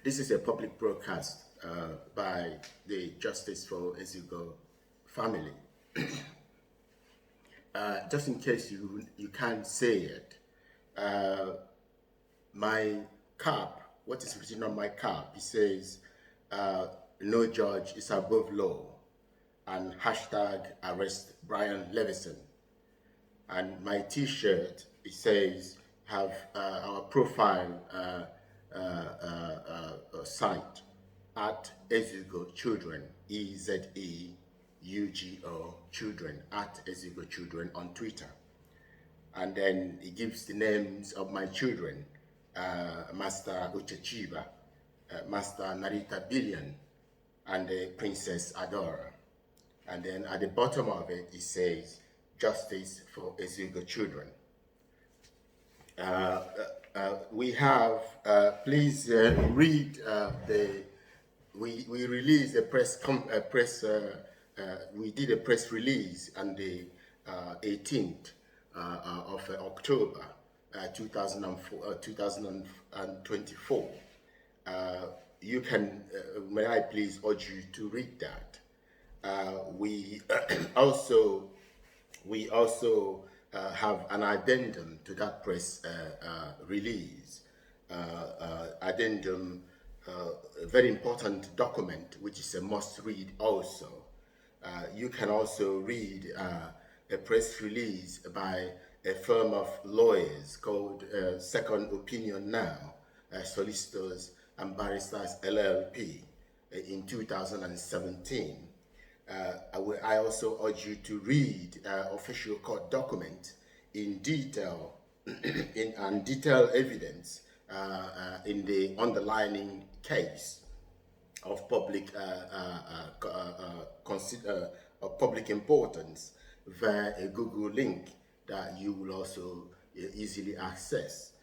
This is a public broadcast by the Justice for Ezugo family. Just in case you can't say it, my cap, what is written on my cap, it says, no judge is above law, and hashtag arrest Brian Leveson. And my t-shirt, it says, have our profile site at Ezugo Children, EZEUGO Children, at Ezugo Children on Twitter. And then it gives the names of my children, Master Uchechiba, Master Narita Billion, and Princess Adora. And then at the bottom of it, it says, Justice for Ezugo Children. We have, please read we released a we did a press release on the 18th of October 2024. You can, may I please urge you to read that. We also have an addendum to that press release. Addendum, a very important document, which is a must-read also. You can also read a press release by a firm of lawyers called Second Opinion Now, Solicitors and Barristers LLP, in 2017. I also urge you to read official court document in detail and detailed evidence in the underlying case of public public importance via a Google link that you will also easily access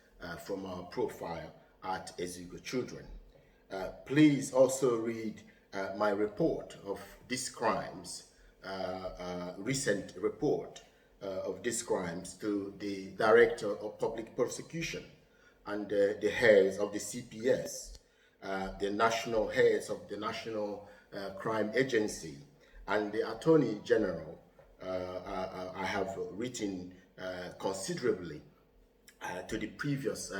from our profile at Ezugo Children. Please also read my report of these crimes, recent report of these crimes to the Director of Public Prosecution and the heads of the CPS, the national heads of the National Crime Agency, and the Attorney General. I have written considerably to the previous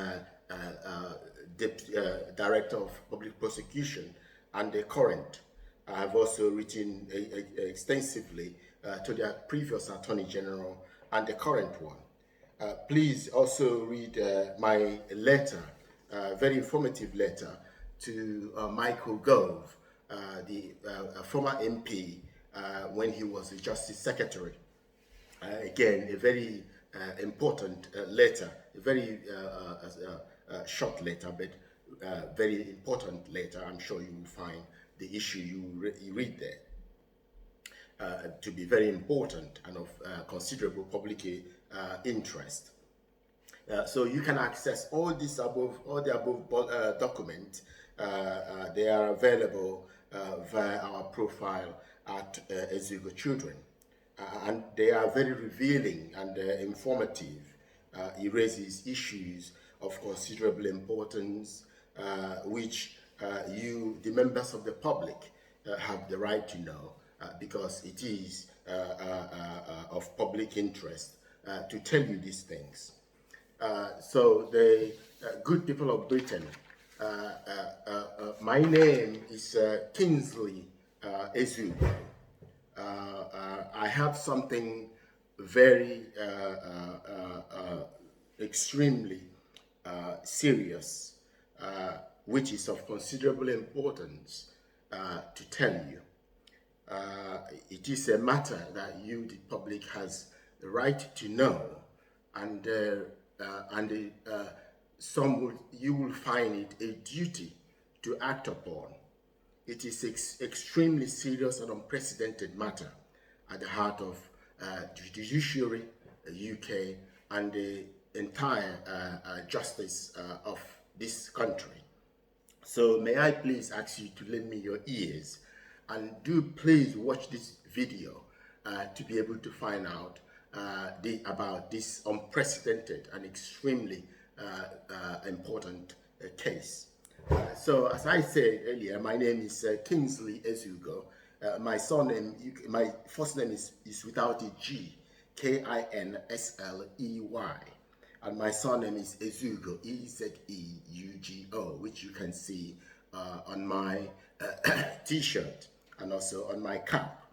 Director of Public Prosecution and the current. I have also written extensively to the previous Attorney General and the current one. Please also read my letter, very informative letter to Michael Gove, the former MP when he was the Justice Secretary. Again, a very important letter, a very short letter, but very important letter. I'm sure you will find the issue you read there to be very important and of considerable public interest. So you can access all the above documents. They are available via our profile at Ezugo Children, and they are very revealing and informative. It raises issues of considerable importance, which you, the members of the public, have the right to know, because it is of public interest to tell you these things. So the good people of Britain, my name is Kingsley Ezugo. I have something very extremely serious, which is of considerable importance to tell you. It is a matter that you, the public, has the right to know, and you will find it a duty to act upon. It is extremely serious and unprecedented matter at the heart of Judiciary UK and the entire justice of this country. So may I please ask you to lend me your ears, and do please watch this video to be able to find out about this unprecedented and extremely important case. So as I said earlier, my name is Kingsley Ezugo. My surname, my first name is without a G, Kinsley, and my surname is Ezugo, Ezeugo, which you can see on my T-shirt and also on my cap.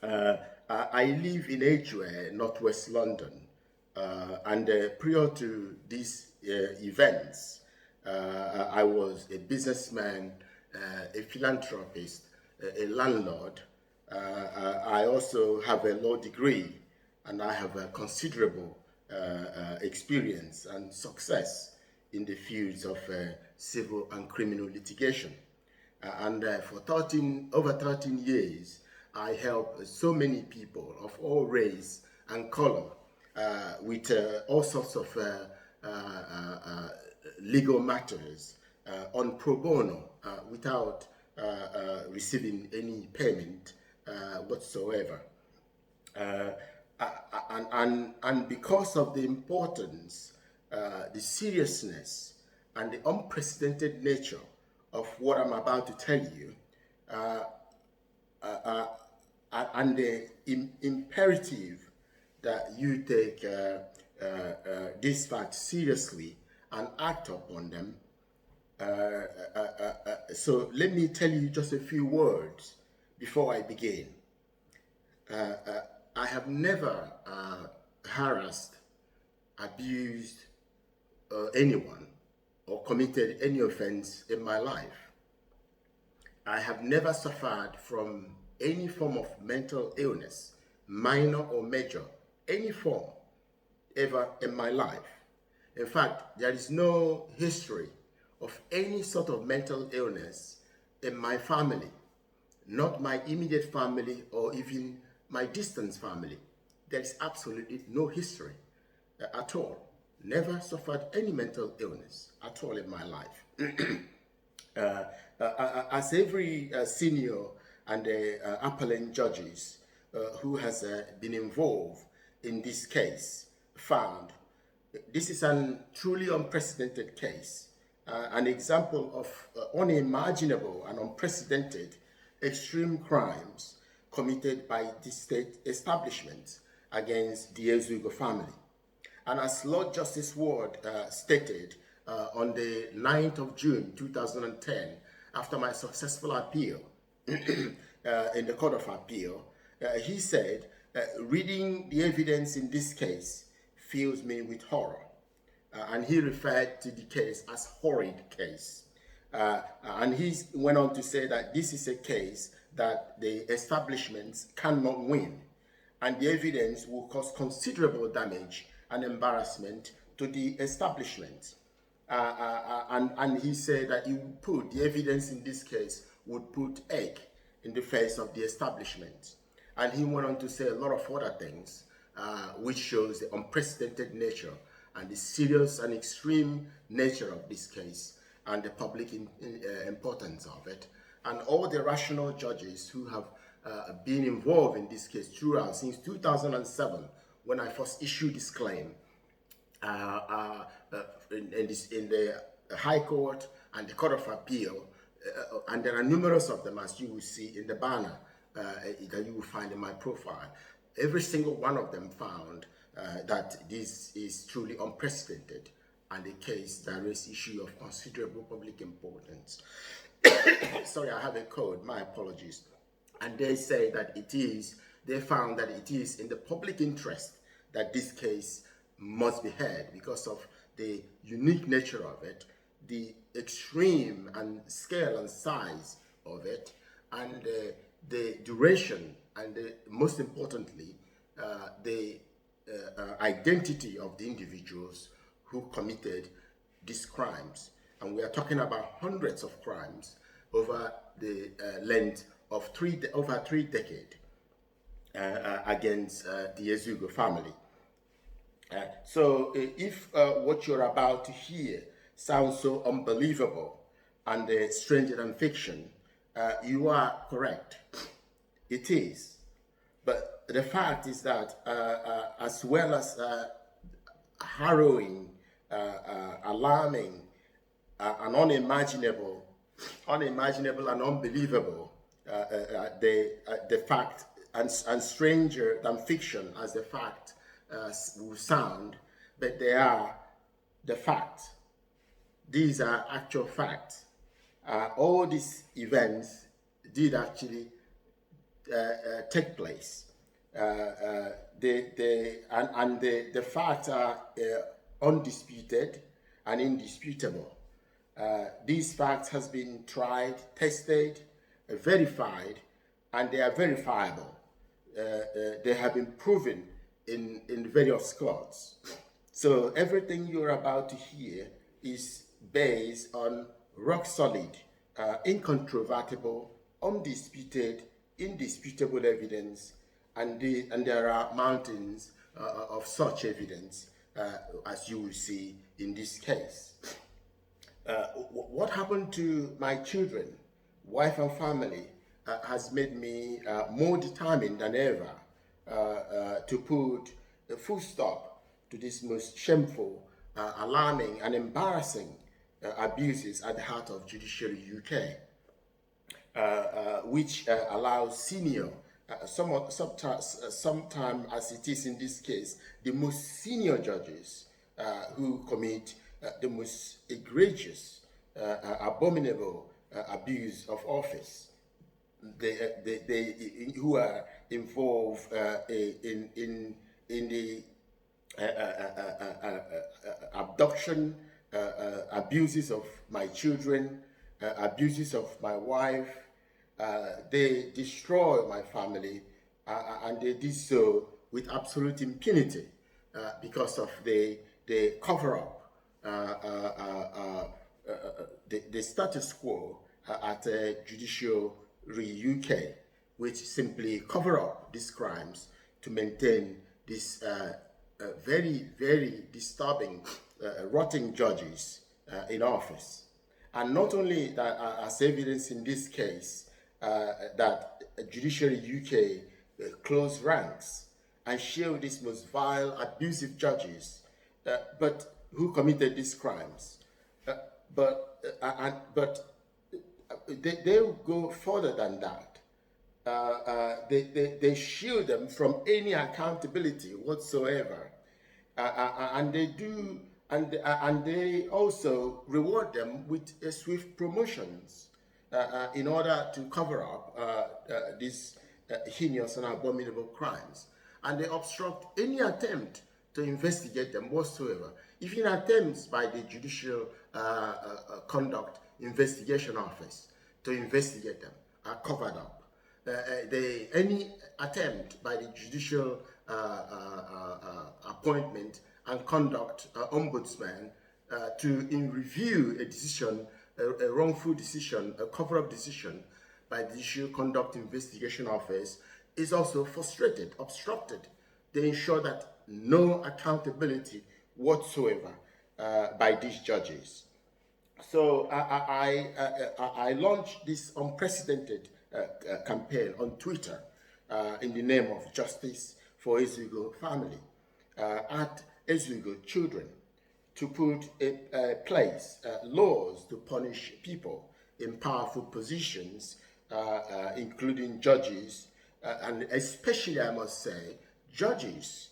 I live in Edgware, northwest London, and prior to these events, I was a businessman, a philanthropist, a landlord. I also have a law degree, and I have a considerable experience and success in the fields of civil and criminal litigation. And for over 13 years, I help so many people of all race and color with all sorts of legal matters on pro bono without receiving any payment whatsoever. And because of the importance, the seriousness, and the unprecedented nature of what I'm about to tell you, and the imperative that you take these facts seriously and act upon them. So let me tell you just a few words before I begin. I have never harassed, abused anyone or committed any offense in my life. I have never suffered from any form of mental illness, minor or major, any form ever in my life. In fact, there is no history of any sort of mental illness in my family, not my immediate family or even my distant family. There is absolutely no history at all. Never suffered any mental illness at all in my life. As every senior and appellant judges who has been involved in this case found, this is a truly unprecedented case, an example of unimaginable and unprecedented extreme crimes committed by the state establishment against the Ezugo family. And as Lord Justice Ward stated on the 9th of June 2010, after my successful appeal in the Court of Appeal, he said, reading the evidence in this case fills me with horror. And he referred to the case as horrid case. And he went on to say that this is a case that the establishments cannot win, and the evidence will cause considerable damage and embarrassment to the establishment. And he said that he would put, the evidence in this case would put egg in the face of the establishment. And he went on to say a lot of other things, which shows the unprecedented nature and the serious and extreme nature of this case and the public importance of it. And all the rational judges who have been involved in this case throughout, since 2007, when I first issued this claim, in the High Court and the Court of Appeal, and there are numerous of them, as you will see in the banner that you will find in my profile. Every single one of them found that this is truly unprecedented and a case that raises issue of considerable public importance. Sorry, I have a cold, my apologies. And they say that they found that it is in the public interest that this case must be heard because of the unique nature of it, the extreme and scale and size of it, and the duration, and most importantly, the identity of the individuals who committed these crimes. And we are talking about hundreds of crimes over the length of over 3 decades against the Ezugo family. So if what you're about to hear sounds so unbelievable and stranger than fiction, you are correct. It is. But the fact is that as well as harrowing alarming and unimaginable and unbelievable the fact, and stranger than fiction as the fact will sound, but they are the fact. These are actual facts. All these events did actually take place. The facts are undisputed and indisputable. These facts has been tried, tested, verified, and they are verifiable. They have been proven in various courts. So everything you're about to hear is based on rock solid, incontrovertible, undisputed, indisputable evidence, and there are mountains of such evidence, as you will see in this case. What happened to my children, wife and family has made me more determined than ever to put a full stop to this most shameful, alarming and embarrassing abuses at the heart of Judiciary UK, which allows senior, sometimes as it is in this case, the most senior judges who commit the most egregious, abominable abuse of office. Who are involved in the abduction, abuses of my children, abuses of my wife. They destroy my family, and they did so with absolute impunity because of the cover-up, the status quo at Judiciary UK, which simply cover up these crimes to maintain this very, very disturbing, rotting judges in office. And not only that, as evidence in this case, that Judiciary UK closed ranks and shield these most vile, abusive judges, but who committed these crimes. But they will go further than that. They shield them from any accountability whatsoever, and they do, and they also reward them with swift promotions in order to cover up these heinous and abominable crimes, and they obstruct any attempt to investigate them whatsoever. Even attempts by the Judicial Conduct Investigation Office to investigate them are covered up. Any attempt by the Judicial Appointment and Conduct Ombudsman to review a decision, a wrongful decision, a cover-up decision by the Judicial Conduct Investigation Office is also frustrated, obstructed. They ensure that no accountability whatsoever by these judges. So I launched this unprecedented campaign on Twitter in the name of Justice for Ezeugo Family, at Ezeugo Children, to put in place laws to punish people in powerful positions, including judges, and especially, I must say, judges,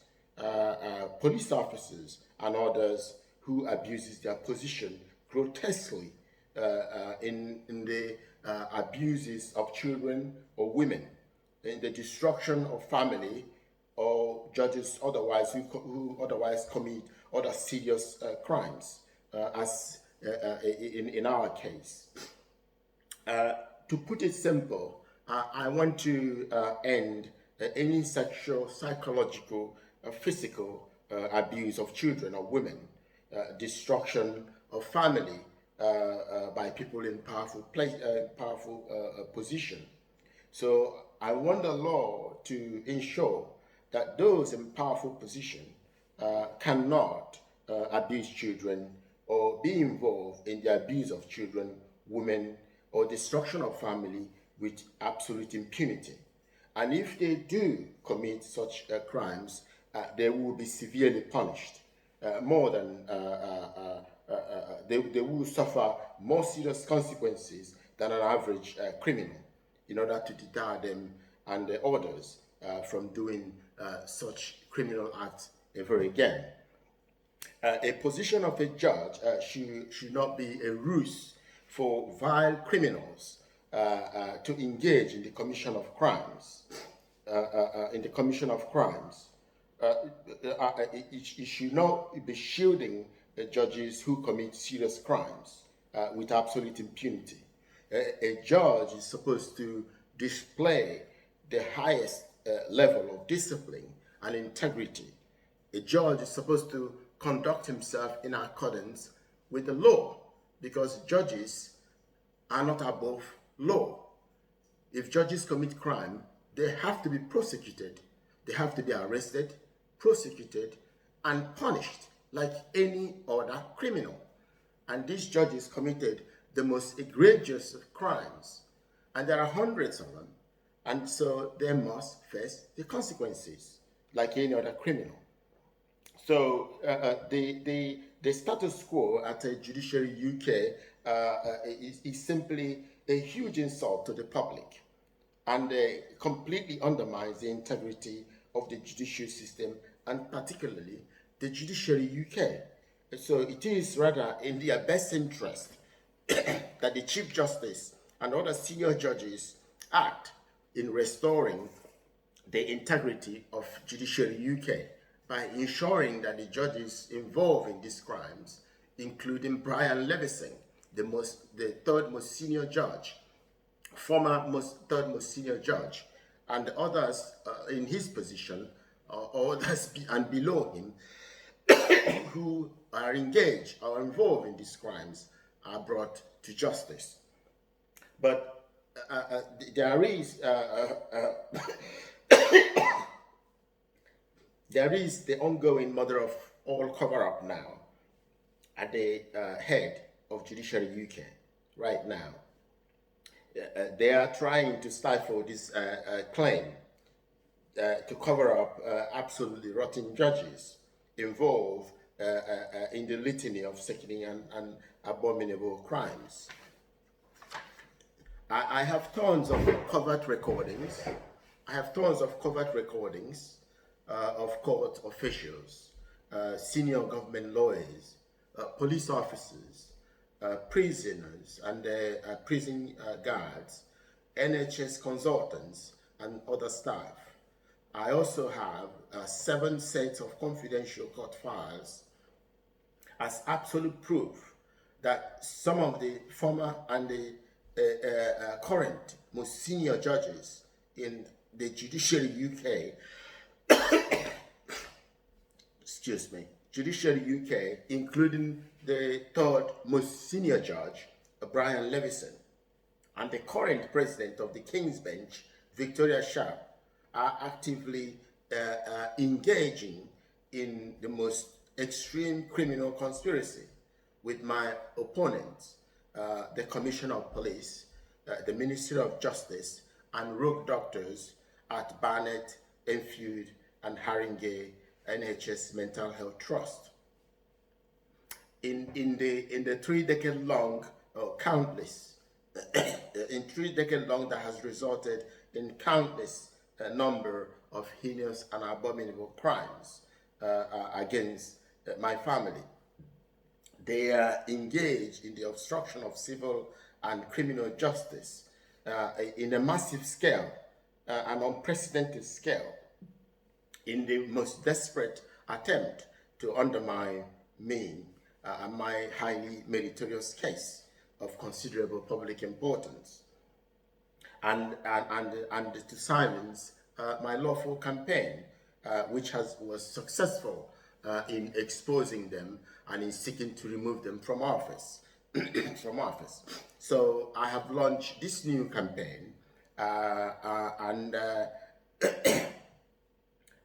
police officers, and others who abuses their position grotesquely in the abuses of children or women, in the destruction of family, or judges otherwise who otherwise commit other serious crimes, as in our case. To put it simple, I want to end any sexual, psychological, physical abuse of children or women, destruction of family by people in powerful position. So I want the law to ensure that those in powerful position cannot abuse children or be involved in the abuse of children, women, or destruction of family with absolute impunity. And if they do commit such crimes, they will be severely punished, more than they will suffer more serious consequences than an average criminal in order to deter them and the others from doing such criminal acts ever again. A position of a judge should not be a ruse for vile criminals to engage in the commission of crimes. It should not be shielding judges who commit serious crimes with absolute impunity. A judge is supposed to display the highest level of discipline and integrity. A judge is supposed to conduct himself in accordance with the law, because judges are not above law. If judges commit crime, they have to be prosecuted. They have to be arrested, prosecuted, and punished like any other criminal. And these judges committed the most egregious of crimes, and there are hundreds of them, and so they must face the consequences like any other criminal. So the status quo at Judiciary UK is simply a huge insult to the public, and completely undermines the integrity of the judicial system, and particularly the Judiciary UK. So it is rather in their best interest that the Chief Justice and other senior judges act in restoring the integrity of Judiciary UK by ensuring that the judges involved in these crimes, including Brian Leveson, the third most senior judge, third most senior judge, and others in his position, or others and below him, who are engaged or involved in these crimes, are brought to justice. But there is there is the ongoing mother of all cover-up now at the head of Judiciary UK right now. They are trying to stifle this claim to cover up absolutely rotten judges involved in the litany of sickening and abominable crimes. I have tons of covert recordings. Of court officials, senior government lawyers, police officers, prisoners and prison guards, NHS consultants, and other staff. I also have 7 sets of confidential court files as absolute proof that some of the former and the current most senior judges in the Judiciary UK Judiciary UK, including the third most senior judge, Brian Leveson, and the current president of the King's Bench, Victoria Sharp, are actively engaging in the most extreme criminal conspiracy with my opponents, the Commissioner of Police, the Ministry of Justice, and rogue doctors at Barnet, Enfield, and Haringey NHS Mental Health Trust. In the 3-decade-long countless, in 3-decade-long that has resulted in countless number of heinous and abominable crimes against my family. They are engaged in the obstruction of civil and criminal justice in a massive scale, an unprecedented scale, in the most desperate attempt to undermine me and my highly meritorious case of considerable public importance, and to silence my lawful campaign, which was successful in exposing them and in seeking to remove them from office. So I have launched this new campaign,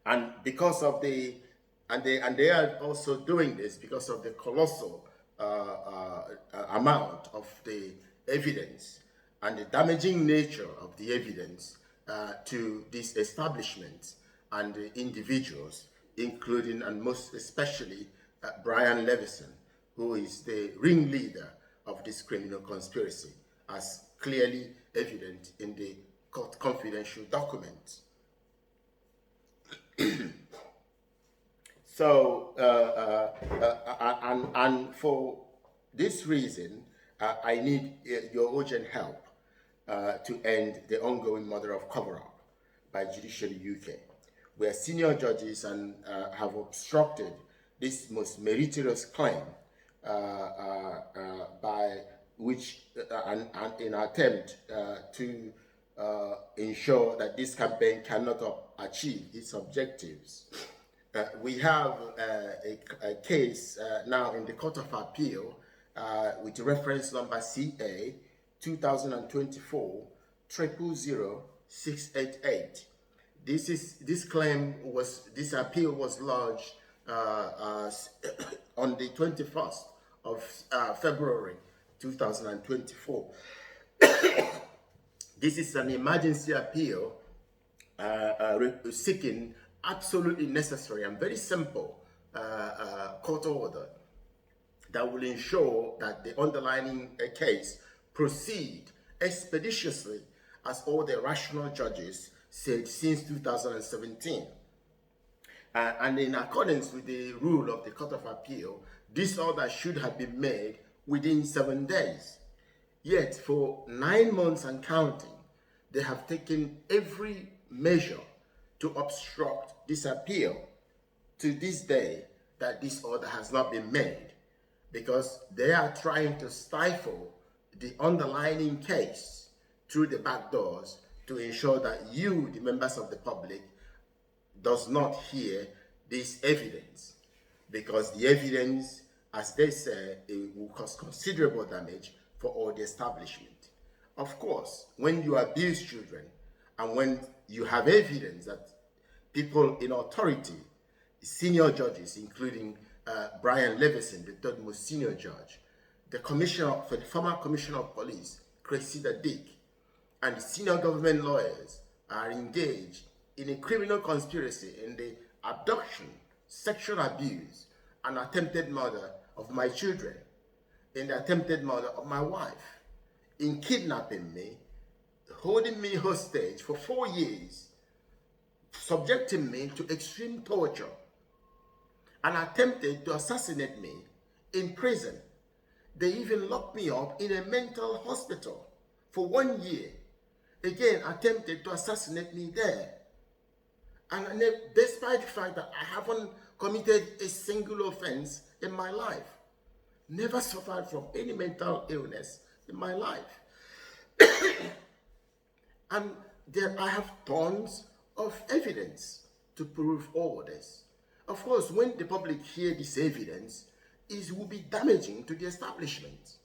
and because of they are also doing this because of the colossal amount of the evidence and the damaging nature of the evidence to these establishments and the individuals, including and most especially Brian Leveson, who is the ringleader of this criminal conspiracy, as clearly evident in the court confidential documents. So, and for this reason, I need your urgent help to end the ongoing murder of cover-up by Judiciary UK, where senior judges and have obstructed this most meritorious claim by which an attempt to ensure that this campaign cannot achieve its objectives. We have a case now in the Court of Appeal with reference number CA 2024 000688. This appeal was lodged on the 21st of February 2024. This is an emergency appeal seeking absolutely necessary and very simple court order that will ensure that the underlying case proceed expeditiously, as all the rational judges said since 2017. And in accordance with the rule of the Court of Appeal, this order should have been made within 7 days. Yet for 9 months and counting, they have taken every measure to obstruct this appeal to this day that this order has not been made, because they are trying to stifle the underlying case through the back doors to ensure that you, the members of the public, does not hear this evidence, because the evidence, as they say, it will cause considerable damage for all the establishment. Of course, when you abuse children and when you have evidence that people in authority, senior judges, including Brian Leveson, the third most senior judge, the former commissioner of police, Cressida Dick, and the senior government lawyers are engaged in a criminal conspiracy in the abduction, sexual abuse, and attempted murder of my children, in the attempted murder of my wife, in kidnapping me, holding me hostage for 4 years, subjecting me to extreme torture, and attempted to assassinate me in prison. They even locked me up in a mental hospital for 1 year. Again, attempted to assassinate me there. And despite the fact that I haven't committed a single offense in my life, never suffered from any mental illness in my life. And there I have tons of evidence to prove all this. Of course, when the public hear this evidence, it will be damaging to the establishment,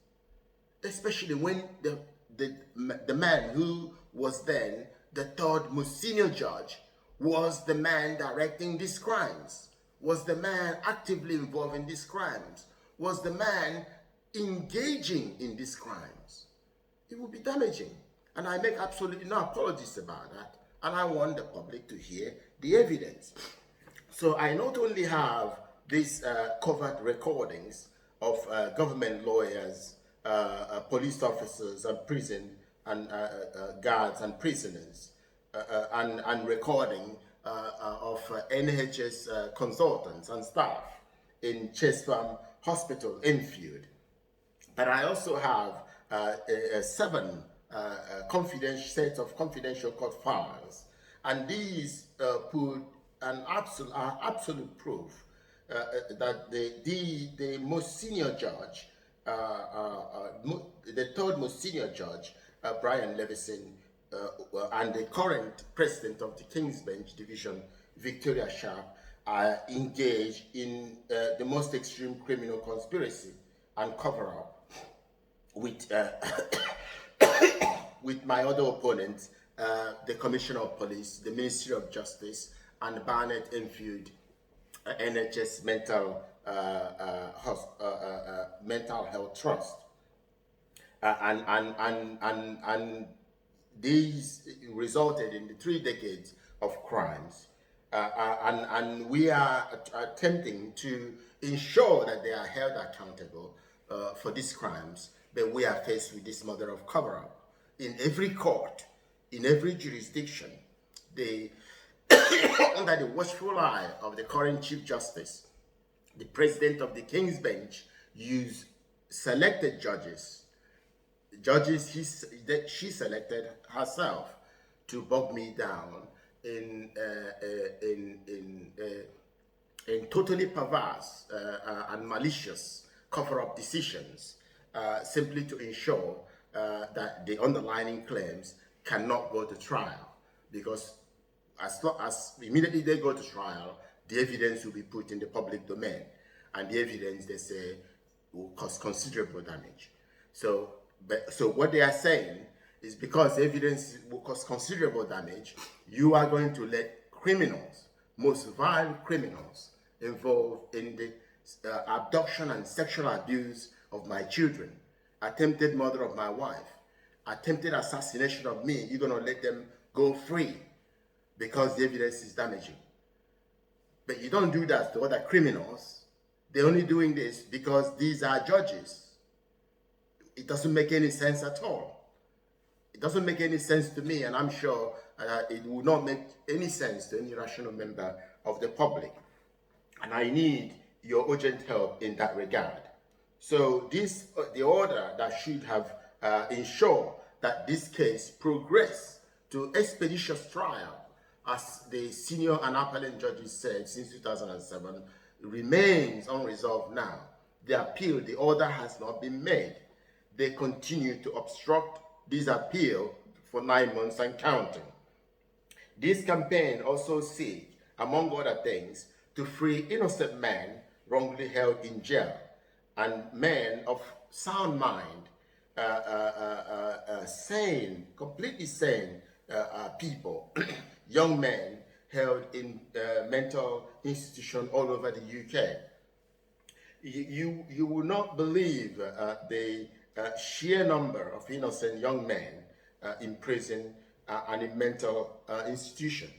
especially when the man who was then the third most senior judge was the man directing these crimes, was the man actively involved in these crimes, was the man engaging in these crimes. It will be damaging. And I make absolutely no apologies about that. And I want the public to hear the evidence. So I not only have these covered recordings of government lawyers, police officers, and prison and guards and prisoners, and recording of NHS consultants and staff in Chestham Hospital, Enfield. But I also have 7 sets of confidential court files, and these put an absolute proof that the most senior judge, the third most senior judge, Brian Leveson, and the current president of the King's Bench Division, Victoria Sharp, are engaged in the most extreme criminal conspiracy and cover-up with with my other opponents, the Commissioner of Police, the Ministry of Justice, and Barnet Enfield NHS Mental Health Trust, and these resulted in the 3 decades of crimes And we are attempting to ensure that they are held accountable for these crimes, but we are faced with this model of cover-up. In every court, in every jurisdiction, they, under the watchful eye of the current Chief Justice, the President of the King's Bench, use selected judges, that she selected herself, to bog me down in totally perverse and malicious cover-up decisions, simply to ensure that the underlying claims cannot go to trial, because as immediately they go to trial, the evidence will be put in the public domain, and the evidence, they say, will cause considerable damage. So what they are saying is, because evidence will cause considerable damage, you are going to let criminals, most vile criminals, involved in the abduction and sexual abuse of my children, attempted murder of my wife, attempted assassination of me, you're going to let them go free because the evidence is damaging. But you don't do that to other criminals. They're only doing this because these are judges. It doesn't make any sense at all. It doesn't make any sense to me, and I'm sure it will not make any sense to any rational member of the public. And I need your urgent help in that regard. So this, the order that should have ensured that this case progress to expeditious trial, as the senior and appellant judges said since 2007, remains unresolved now. The appeal, the order has not been made. They continue to obstruct this appeal for 9 months and counting. This campaign also seeks, among other things, to free innocent men wrongly held in jail, and men of sound mind, sane, completely sane people, young men held in mental institutions all over the UK. You will not believe the sheer number of innocent young men in prison and in mental institution.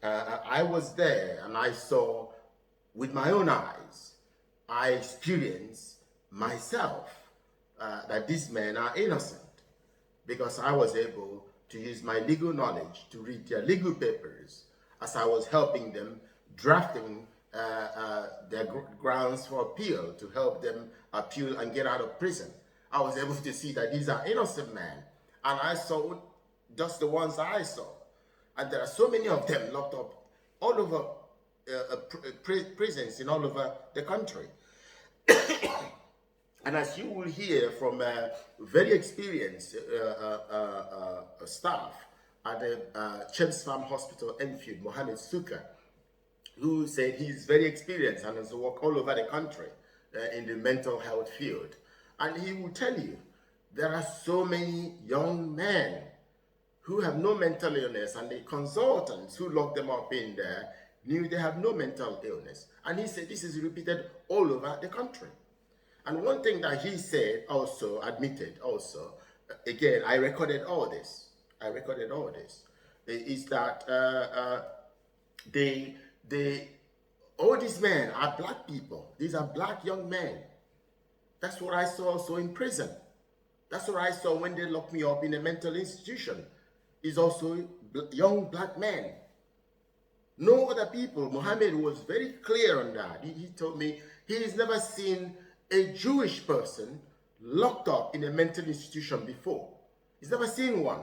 I was there and I saw with my own eyes, I experienced myself that these men are innocent, because I was able to use my legal knowledge to read their legal papers as I was helping them drafting their grounds for appeal to help them appeal and get out of prison. I was able to see that these are innocent men, and I saw just the ones I saw. And there are so many of them locked up all over prisons in all over the country. And as you will hear from a very experienced staff at the Chelmsford Farm Hospital, Enfield, Mohammed Suka, who said he's very experienced and has worked all over the country in the mental health field. And he will tell you, there are so many young men who have no mental illness, and the consultants who locked them up in there knew they have no mental illness. And he said this is repeated all over the country. And one thing that he said also, admitted also, again, I recorded all this, is that all these men are black people. These are black young men. That's what I saw also in prison. That's what I saw when they locked me up in a mental institution. Is also young black men. No other people. Muhammad was very clear on that. He told me he's never seen a Jewish person locked up in a mental institution before. He's never seen one.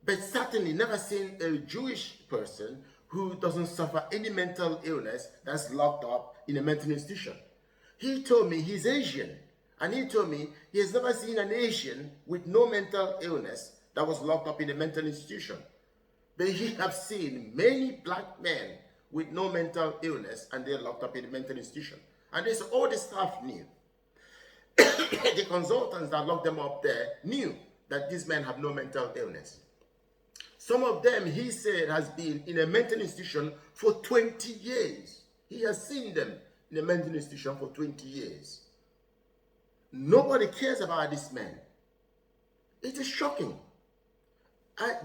But certainly never seen a Jewish person who doesn't suffer any mental illness that's locked up in a mental institution. He told me he's Asian, and he told me he has never seen an Asian with no mental illness that was locked up in a mental institution. But he have seen many black men with no mental illness, and they're locked up in a mental institution. And this, all the staff knew. The consultants that locked them up there knew that these men have no mental illness. Some of them, he said, has been in a mental institution for 20 years. He has seen them in a mental institution for 20 years. Nobody cares about this man. It is shocking.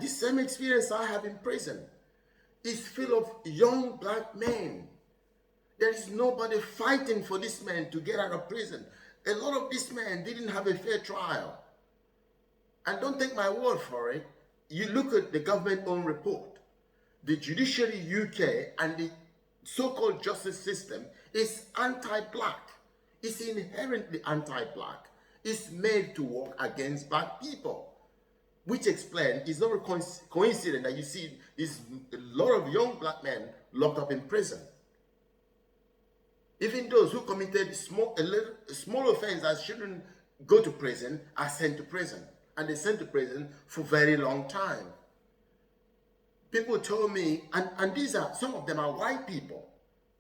This same experience I have in prison. is full of young black men. There is nobody fighting for this man to get out of prison. A lot of these men didn't have a fair trial. And don't take my word for it. You look at the government-owned report. The Judiciary UK and the so-called justice system is anti-black. It's inherently anti-black. It's made to work against black people, which explains it's not a coincidence that you see this a lot of young black men locked up in prison. Even those who committed small offense that shouldn't go to prison are sent to prison, and they're sent to prison for a very long time. People told me, and these are, some of them are white people.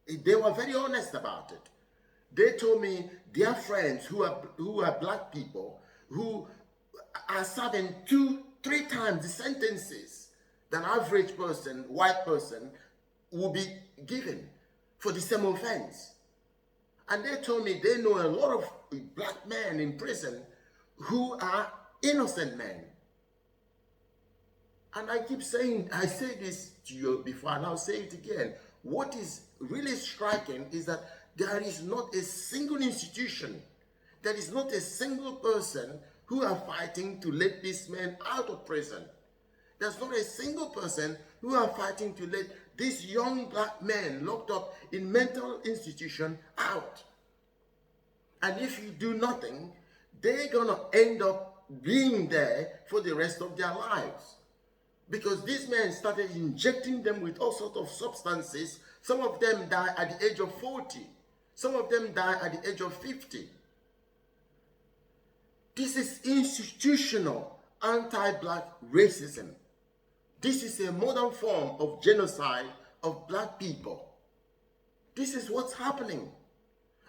They were very honest about it. They told me their friends who are black people who are serving 2-3 times the sentences than average person, white person, will be given for the same offense. And they told me they know a lot of black men in prison who are innocent men. And I keep saying, I say this to you before and I'll say it again. What is really striking is that there is not a single institution, there is not a single person who are fighting to let this man out of prison. There's not a single person who are fighting to let this young black man locked up in mental institution out. And if you do nothing, they're gonna end up being there for the rest of their lives. Because these men started injecting them with all sorts of substances. Some of them die at the age of 40. Some of them die at the age of 50. This is institutional anti-black racism. This is a modern form of genocide of black people. This is what's happening.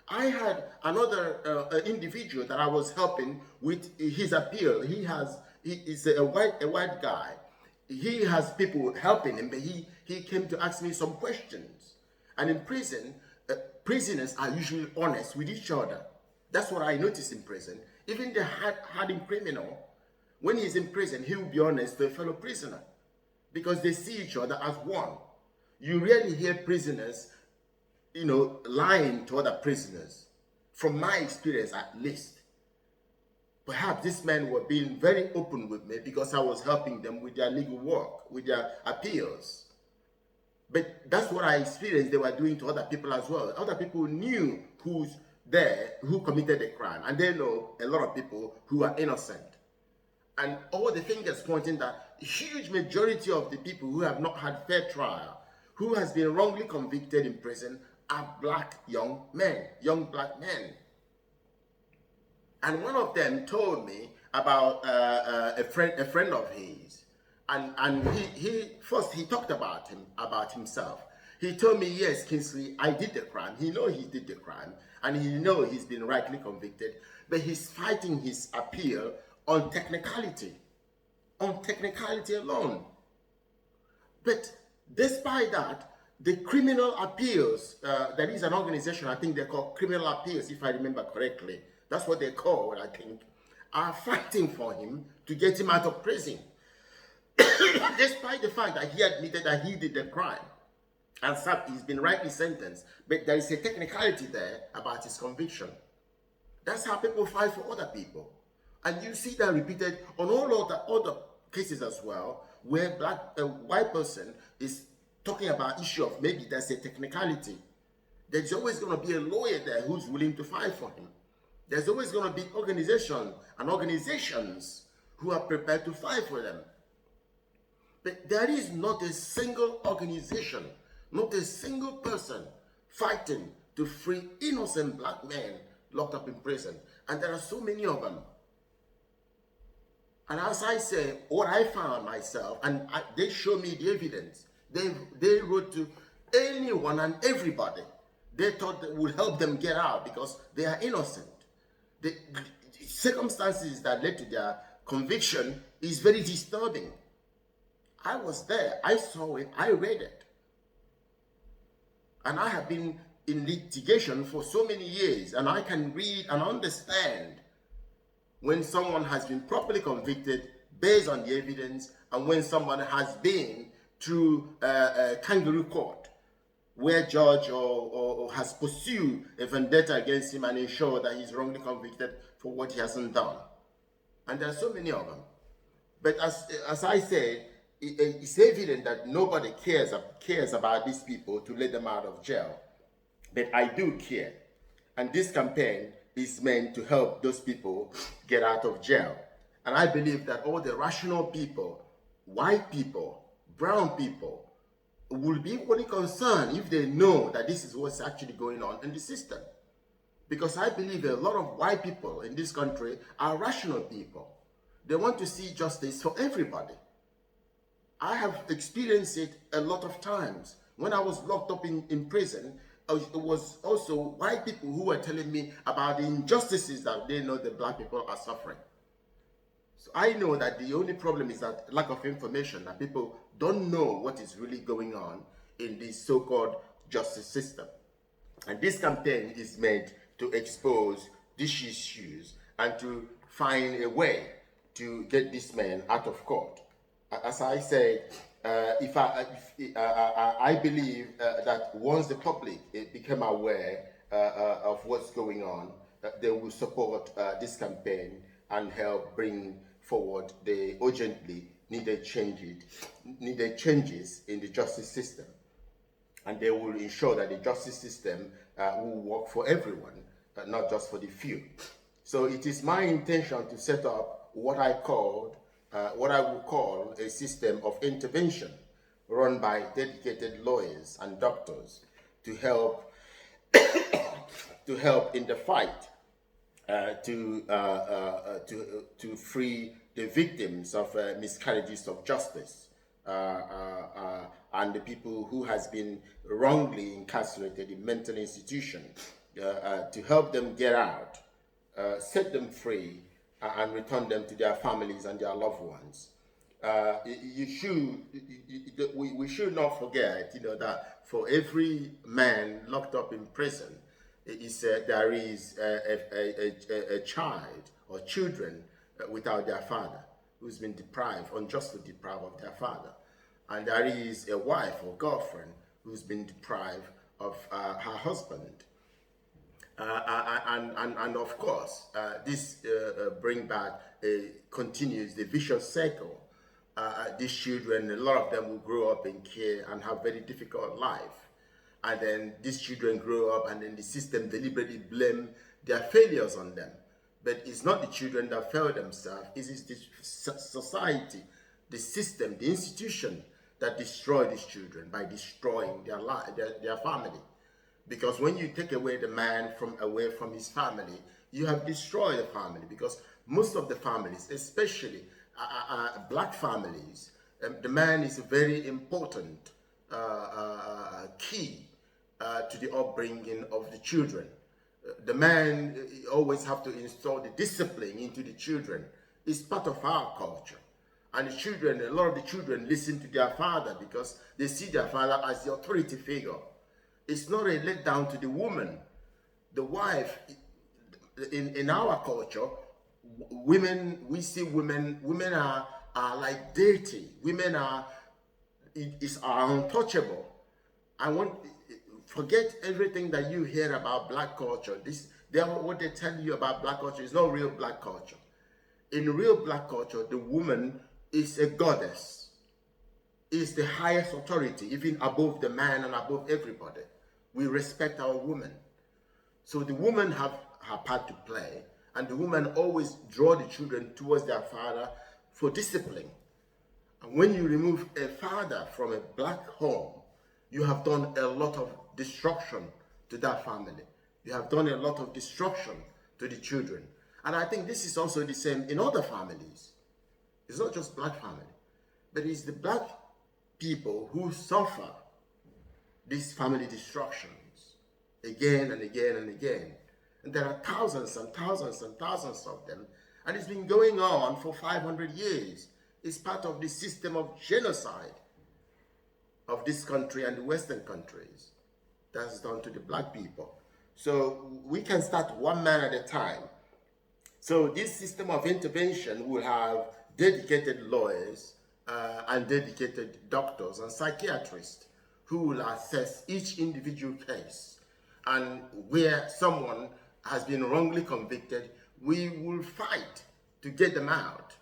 I had another individual that I was helping with his appeal. He is a white guy. He has people helping him, but he came to ask me some questions. And in prison, prisoners are usually honest with each other. That's what I noticed in prison. Even the hardened criminal, when he's in prison, he will be honest to a fellow prisoner because they see each other as one. You rarely hear prisoners, lying to other prisoners. From my experience, at least. Perhaps these men were being very open with me because I was helping them with their legal work, with their appeals. But that's what I experienced they were doing to other people as well. Other people knew who's there, who committed the crime, and they know a lot of people who are innocent. And all the fingers pointing that a huge majority of the people who have not had fair trial, who has been wrongly convicted in prison, are black young men, young black men. And one of them told me about a friend of his, and he talked about himself. He told me, yes, Kingsley, I did the crime. He know he did the crime, and he know he's been rightly convicted, but he's fighting his appeal on technicality alone. But despite that, the criminal appeals, there is an organization, I think they're called criminal appeals, if I remember correctly. That's what they call it, I think, are fighting for him to get him out of prison. Despite the fact that he admitted that he did the crime and he's been rightly sentenced, but there is a technicality there about his conviction. That's how people fight for other people. And you see that repeated on all other cases as well, where a white person is talking about issue of maybe there's a technicality. There's always going to be a lawyer there who's willing to fight for him. There's always going to be organizations who are prepared to fight for them. But there is not a single organization, not a single person fighting to free innocent black men locked up in prison. And there are so many of them. And as I say, what I found myself, and they show me the evidence, they wrote to anyone and everybody they thought that would help them get out because they are innocent. The circumstances that led to their conviction is very disturbing. I was there, I saw it, I read it. And I have been in litigation for so many years, and I can read and understand when someone has been properly convicted based on the evidence, and when someone has been through a kangaroo court, where judge or has pursued a vendetta against him and ensure that he's wrongly convicted for what he hasn't done. And there are so many of them. But as I said, it's evident that nobody cares about these people to let them out of jail. But I do care. And this campaign is meant to help those people get out of jail. And I believe that all the rational people, white people, brown people, will be equally concerned if they know that this is what's actually going on in the system. Because I believe a lot of white people in this country are rational people. They want to see justice for everybody. I have experienced it a lot of times. When I was locked up in prison, it was also white people who were telling me about the injustices that they know the black people are suffering. So I know that the only problem is that lack of information, that people don't know what is really going on in this so-called justice system. And this campaign is meant to expose these issues and to find a way to get this man out of court. As I said, I believe that once the public become aware of what's going on, they will support this campaign and help bring forward the urgently needed changes in the justice system. And they will ensure that the justice system will work for everyone, not just for the few. So it is my intention to set up what I would call a system of intervention run by dedicated lawyers and doctors to help in the fight to free the victims of miscarriages of justice and the people who has been wrongly incarcerated in mental institutions, to help them get out, set them free, and return them to their families and their loved ones. We should not forget, that for every man locked up in prison, there is a child or children without their father, who's been unjustly deprived of their father. And there is a wife or girlfriend who's been deprived of her husband. And of course, this continues the vicious circle. These children, a lot of them will grow up in care and have very difficult life. And then these children grow up and then the system deliberately blame their failures on them. But it's not the children that fail themselves, it is the society, the system, the institution that destroy these children by destroying their family. Because when you take away the man away from his family, you have destroyed the family. Because most of the families, especially black families, the man is a very important key to the upbringing of the children. The man always have to install the discipline into the children. It's part of our culture. And the children, a lot of the children listen to their father because they see their father as the authority figure. It's not a letdown to the woman. The wife, in our culture, we see women are like deity. Women are untouchable. Forget everything that you hear about black culture. What they tell you about black culture is not real black culture. In real black culture, the woman is a goddess, is the highest authority, even above the man and above everybody. We respect our women. So the woman have her part to play, and the woman always draw the children towards their father for discipline. And when you remove a father from a black home, you have done a lot of destruction to that family. You have done a lot of destruction to the children. And I think this is also the same in other families. It's not just black family, but it's the black people who suffer these family destructions again and again and again. And there are thousands and thousands and thousands of them. And it's been going on for 500 years. It's part of the system of genocide of this country and the Western countries that's done to the black people. So we can start one man at a time. So this system of intervention will have dedicated lawyers and dedicated doctors and psychiatrists who will assess each individual case. And where someone has been wrongly convicted, we will fight to get them out.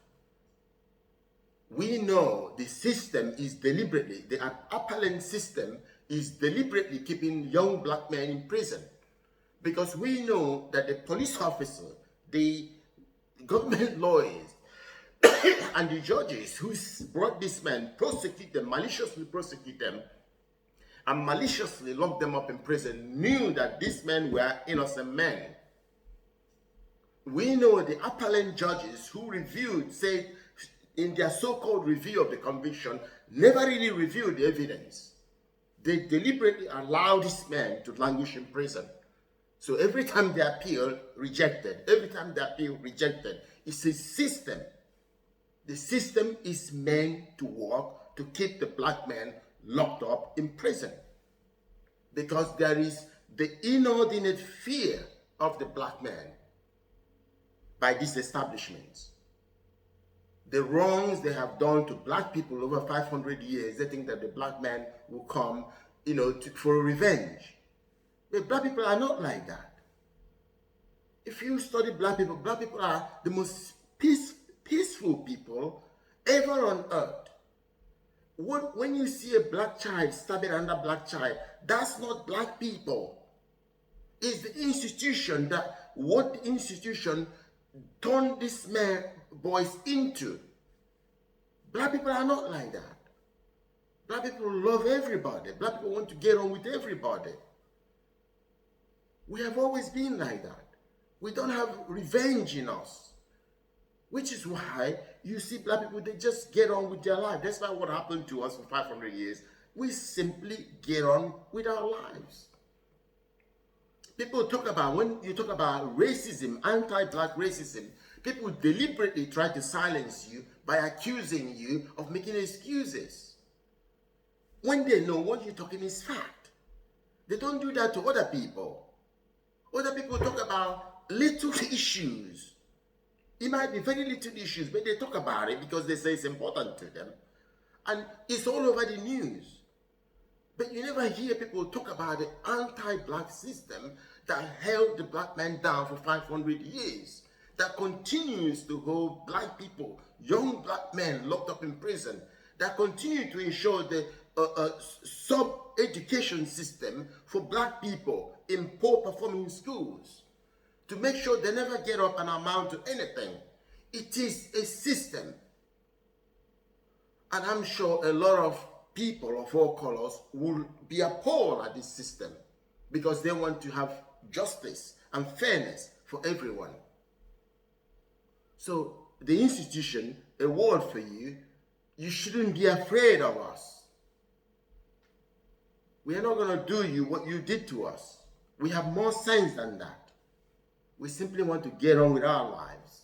We know the system is deliberately, the appellant system is deliberately keeping young black men in prison, because we know that the police officer, the government lawyers, and the judges who brought these men, maliciously prosecute them, and maliciously lock them up in prison, knew that these men were innocent men. We know the appellant judges who said in their so-called review of the conviction, never really reviewed the evidence. They deliberately allowed these men to languish in prison. So every time they appeal, rejected. Every time they appeal, rejected. It's a system. The system is meant to work to keep the black men locked up in prison, because there is the inordinate fear of the black man by these establishments. The wrongs they have done to black people over 500 years, they think that the black man will come, for revenge. But black people are not like that. If you study black people are the most peaceful people ever on earth. When you see a black child stabbing another black child, that's not black people. It's the institution what the institution turned these boys into. Black people are not like that. Black people love everybody. Black people want to get on with everybody. We have always been like that. We don't have revenge in us. Which is why you see black people, they just get on with their life. That's not what happened to us for 500 years. We simply get on with our lives. People talk about, when you talk about racism, anti-black racism, people deliberately try to silence you by accusing you of making excuses, when they know what you're talking is fact. They don't do that to other people. Other people talk about little issues. It might be very little issues, but they talk about it because they say it's important to them. And it's all over the news. But you never hear people talk about the anti-black system that held the black man down for 500 years, that continues to hold black people, young black men locked up in prison, that continue to ensure the sub-education system for black people in poor-performing schools, to make sure they never get up and amount to anything. It is a system. And I'm sure a lot of people of all colors will be appalled at this system, because they want to have justice and fairness for everyone. So the institution, a word for you, you shouldn't be afraid of us. We are not going to do you what you did to us. We have more sense than that. We simply want to get on with our lives.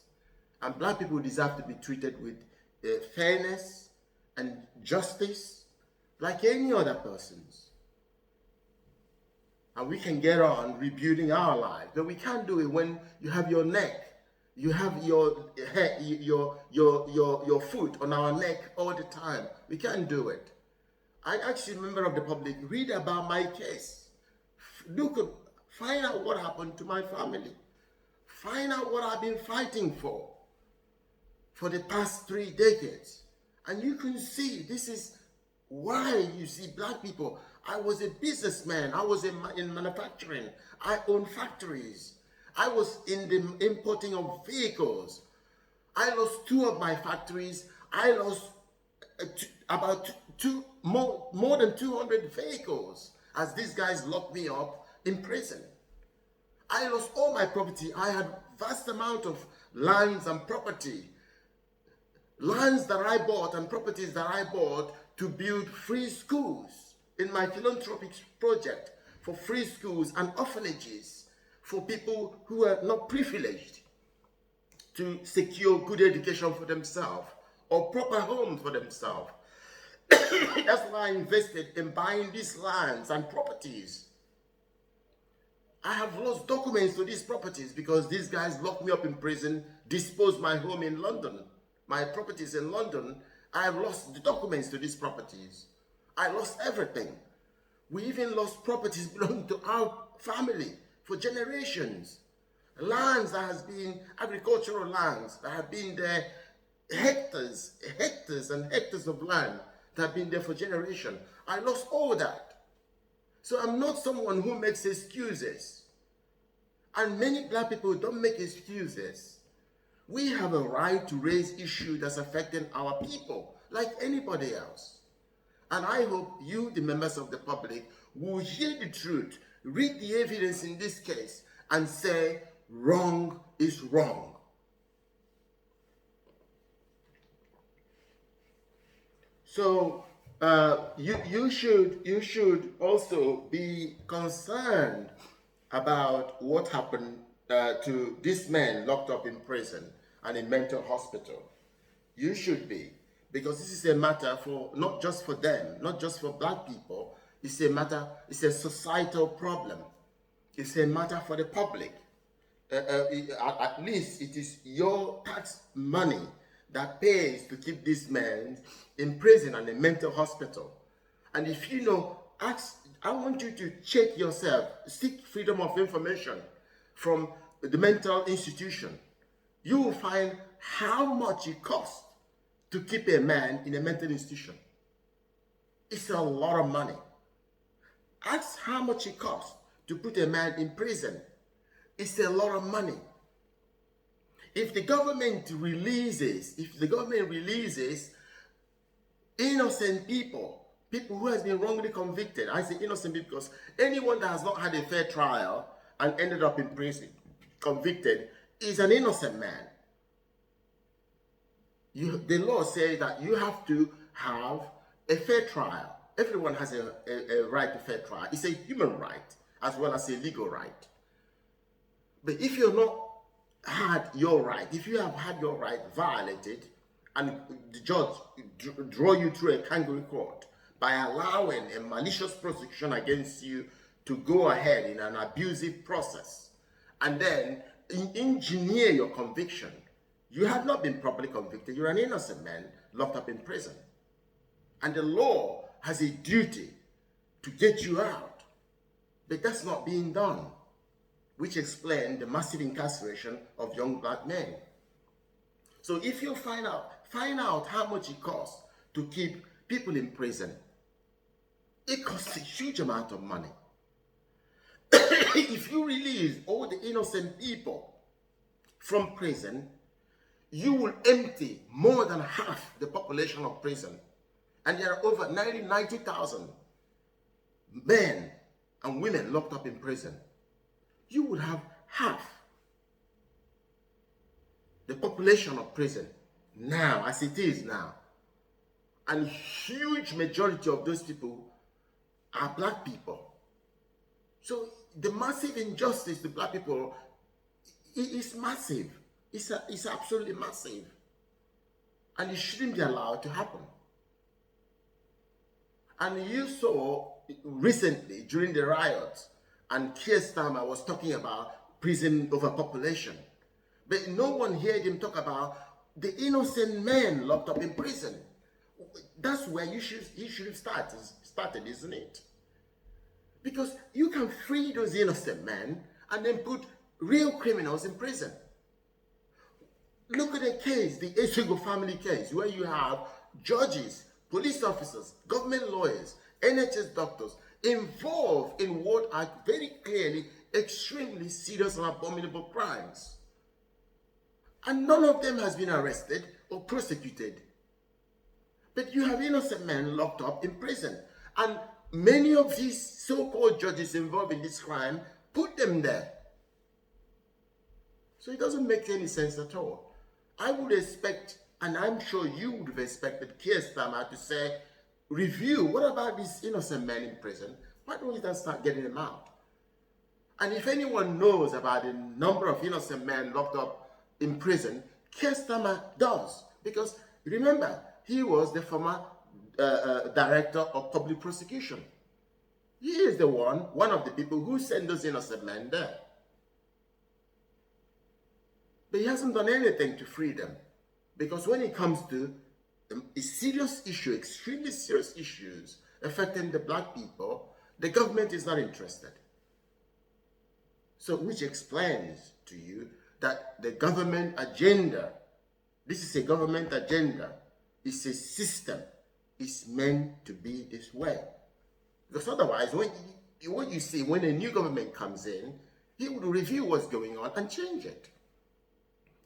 And black people deserve to be treated with fairness and justice like any other persons. And we can get on rebuilding our lives. But we can't do it when you have your neck, you have your head, your foot on our neck all the time. We can't do it. I actually, member of the public, read about my case. Find out what happened to my family. Find out what I've been fighting for the past 3 decades. And you can see this is why you see black people. I was a businessman. I was in manufacturing. I owned factories. I was in the importing of vehicles. I lost 2 of my factories. I lost about more than 200 vehicles as these guys locked me up in prison. I lost all my property. I had vast amount of lands and property. Lands that I bought and properties that I bought to build free schools in my philanthropic project for free schools and orphanages for people who are not privileged to secure good education for themselves or proper homes for themselves. That's why I invested in buying these lands and properties. I have lost documents to these properties because these guys locked me up in prison, disposed my home in London, my properties in London, I've lost the documents to these properties. I lost everything. We even lost properties belonging to our family for generations. Lands that has been agricultural lands that have been there, hectares and hectares of land that have been there for generations. I lost all that. So I'm not someone who makes excuses. And many black people don't make excuses. We have a right to raise issues that's affecting our people, like anybody else. And I hope you, the members of the public, will hear the truth, read the evidence in this case, and say, wrong is wrong. So you should also be concerned about what happened to this man locked up in prison and in mental hospital. You should be, because this is a matter for not just for them, not just for black people. It's a matter, it's a societal problem. It's a matter for the public. At least it is your tax money that pays to keep this man in prison and in mental hospital. And if you know, I want you to check yourself, seek freedom of information from the mental institution. You will find how much it costs to keep a man in a mental institution. It's a lot of money. Ask how much it costs to put a man in prison. It's a lot of money. If the government releases innocent people who has been wrongly convicted, I say innocent because anyone that has not had a fair trial and ended up in prison, convicted, is an innocent man. The law says that you have to have a fair trial. Everyone has a right to fair trial. It's a human right as well as a legal right. But if you're not had your right, if you have had your right violated, and the judge draw you through a kangaroo court by allowing a malicious prosecution against you to go ahead in an abusive process, and then engineer your conviction, you have not been properly convicted. You're an innocent man locked up in prison. And the law has a duty to get you out. But that's not being done, which explains the massive incarceration of young black men. So if you find out how much it costs to keep people in prison. It costs a huge amount of money. If you release all the innocent people from prison, you will empty more than half the population of prison. And there are over 90,000 men and women locked up in prison. You would have half the population of prison now, as it is now. And huge majority of those people are black people. So the massive injustice to black people is massive. It's absolutely massive. And it shouldn't be allowed to happen. And you saw recently during the riots, and Keir Starmer was talking about prison overpopulation. But no one heard him talk about the innocent men locked up in prison. That's where he should have started, isn't it? Because you can free those innocent men and then put real criminals in prison. Look at the case, the Esego family case, where you have judges, police officers, government lawyers, NHS doctors involved in what are very clearly extremely serious and abominable crimes. And none of them has been arrested or prosecuted. But you have innocent men locked up in prison. And many of these so-called judges involved in this crime put them there. So it doesn't make any sense at all. I would expect, and I'm sure you would have expected Keir Starmer to say, review, what about these innocent men in prison? Why don't we then start getting them out? And if anyone knows about the number of innocent men locked up in prison, Keir Starmer does. Because remember, he was the former director of public prosecution. He is the one of the people who sent those innocent men there. But he hasn't done anything to free them. Because when it comes to a serious issue, extremely serious issues affecting the black people, the government is not interested. So, which explains to you that the government agenda, this is a government agenda, it's a system, it's meant to be this way. Because otherwise, what you see when a new government comes in, he would review what's going on and change it.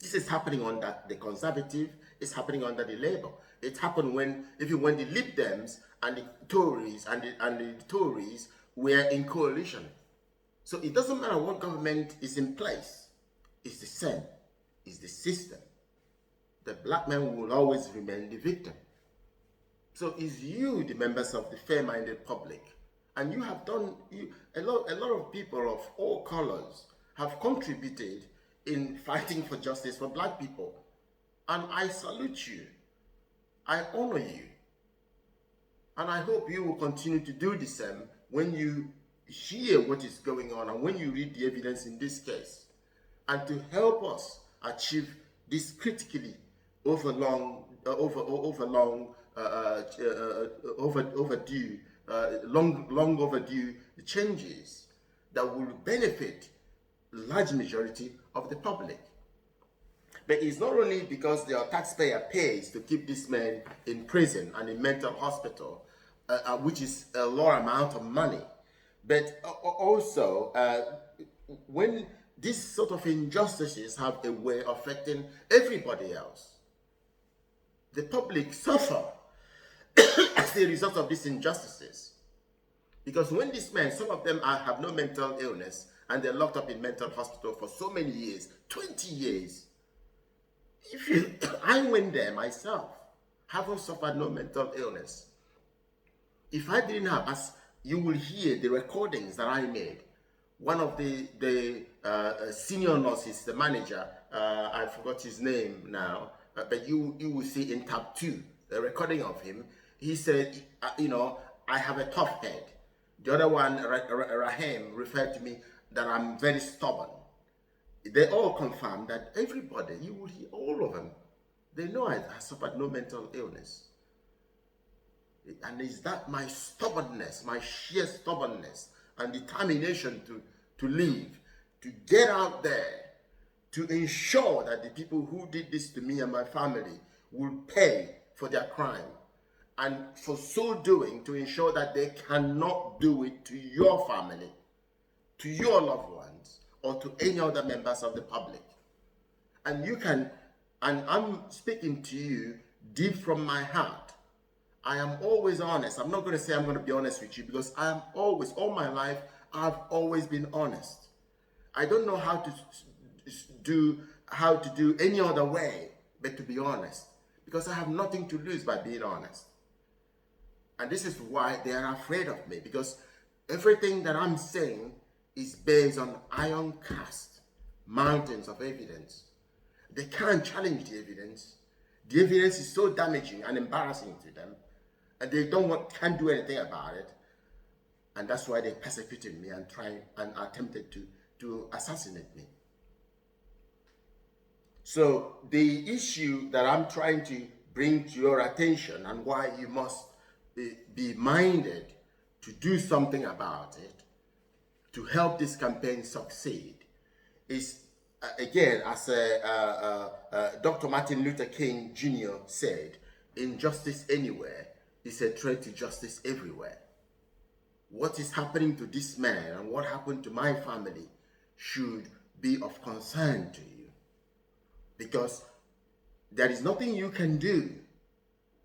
This is happening under the Conservative, it's happening under the Labour. It happened when the Lib Dems and the Tories and the Tories were in coalition. So it doesn't matter what government is in place, it's the same, it's the system. The black man will always remain the victim. So it's you, the members of the fair-minded public, and you have done, a lot of people of all colors have contributed in fighting for justice for black people. And I salute you. I honor you. And I hope you will continue to do the same when you hear what is going on and when you read the evidence in this case. And to help us achieve this critically long overdue changes that will benefit large majority of the public. But it's not only because the taxpayer pays to keep this man in prison and in mental hospital, which is a large amount of money, but also when these sort of injustices have a way of affecting everybody else. The public suffer as a result of these injustices. Because when these men, some of them have no mental illness, and they're locked up in mental hospital for so many years, 20 years. I went there myself, haven't suffered no mental illness. If I didn't have, as you will hear the recordings that I made, one of the senior nurses, the manager, I forgot his name now, but you will see in tab 2, the recording of him, he said, I have a tough head. The other one, Rahim, referred to me that I'm very stubborn. They all confirm that everybody, you will hear all of them, they know I suffered no mental illness. And is that my stubbornness, my sheer stubbornness and determination to live, to get out there, to ensure that the people who did this to me and my family will pay for their crime. And for so doing, to ensure that they cannot do it to your family, to your loved ones, or to any other members of the public. And you can, and I'm speaking to you deep from my heart. I am always honest. I'm not going to say I'm going to be honest with you, because I am always, all my life, I've always been honest. I don't know how to do any other way but to be honest, because I have nothing to lose by being honest. And this is why they are afraid of me, because everything that I'm saying is based on iron cast mountains of evidence. They can't challenge the evidence. The evidence is so damaging and embarrassing to them, and they can't do anything about it. And that's why they persecuted me and attempted to assassinate me. So the issue that I'm trying to bring to your attention, and why you must be minded to do something about it, to help this campaign succeed, is, again, as Dr. Martin Luther King Jr. said, injustice anywhere is a threat to justice everywhere. What is happening to this man and what happened to my family should be of concern to you, because there is nothing you can do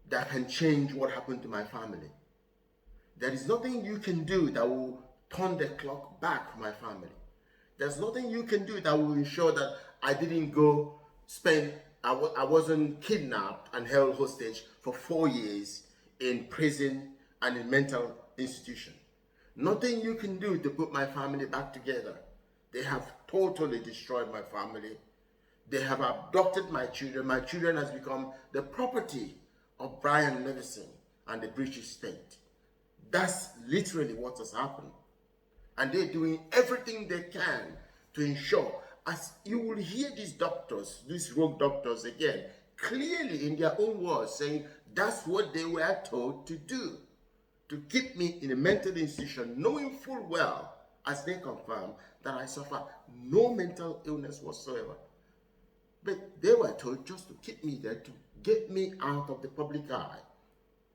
that can change what happened to my family. There is nothing you can do that will turn the clock back for my family. There's nothing you can do that will ensure that I didn't go I wasn't kidnapped and held hostage for 4 years in prison and in mental institution. Nothing you can do to put my family back together. They have totally destroyed my family. They have abducted my children. My children has become the property of Brian Leveson and the British state. That's literally what has happened. And they're doing everything they can to ensure, as you will hear these doctors, these rogue doctors again, clearly in their own words saying, That's what they were told to do, to keep me in a mental institution, knowing full well, as they confirm, that I suffer no mental illness whatsoever. But they were told just to keep me there, to get me out of the public eye,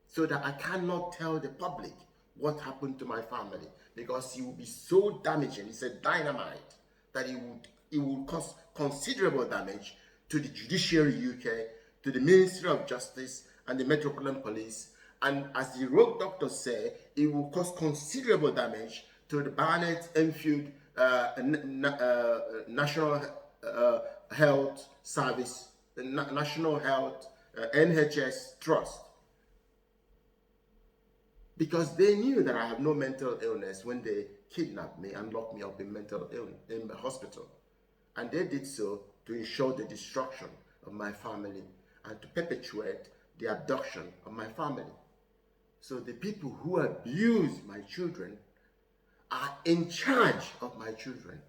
so that I cannot tell the public what happened to my family, because it will be so damaging. It's a dynamite that it would cause considerable damage to the Judiciary UK, to the Ministry of Justice and the Metropolitan Police, and as the rogue doctors say, it will cause considerable damage to the Barnet Enfield National Health Service, National Health NHS Trust, because they knew that I have no mental illness when they kidnapped me and locked me up in the hospital. And they did so to ensure the destruction of my family and to perpetuate the abduction of my family. So the people who abuse my children are in charge of my children.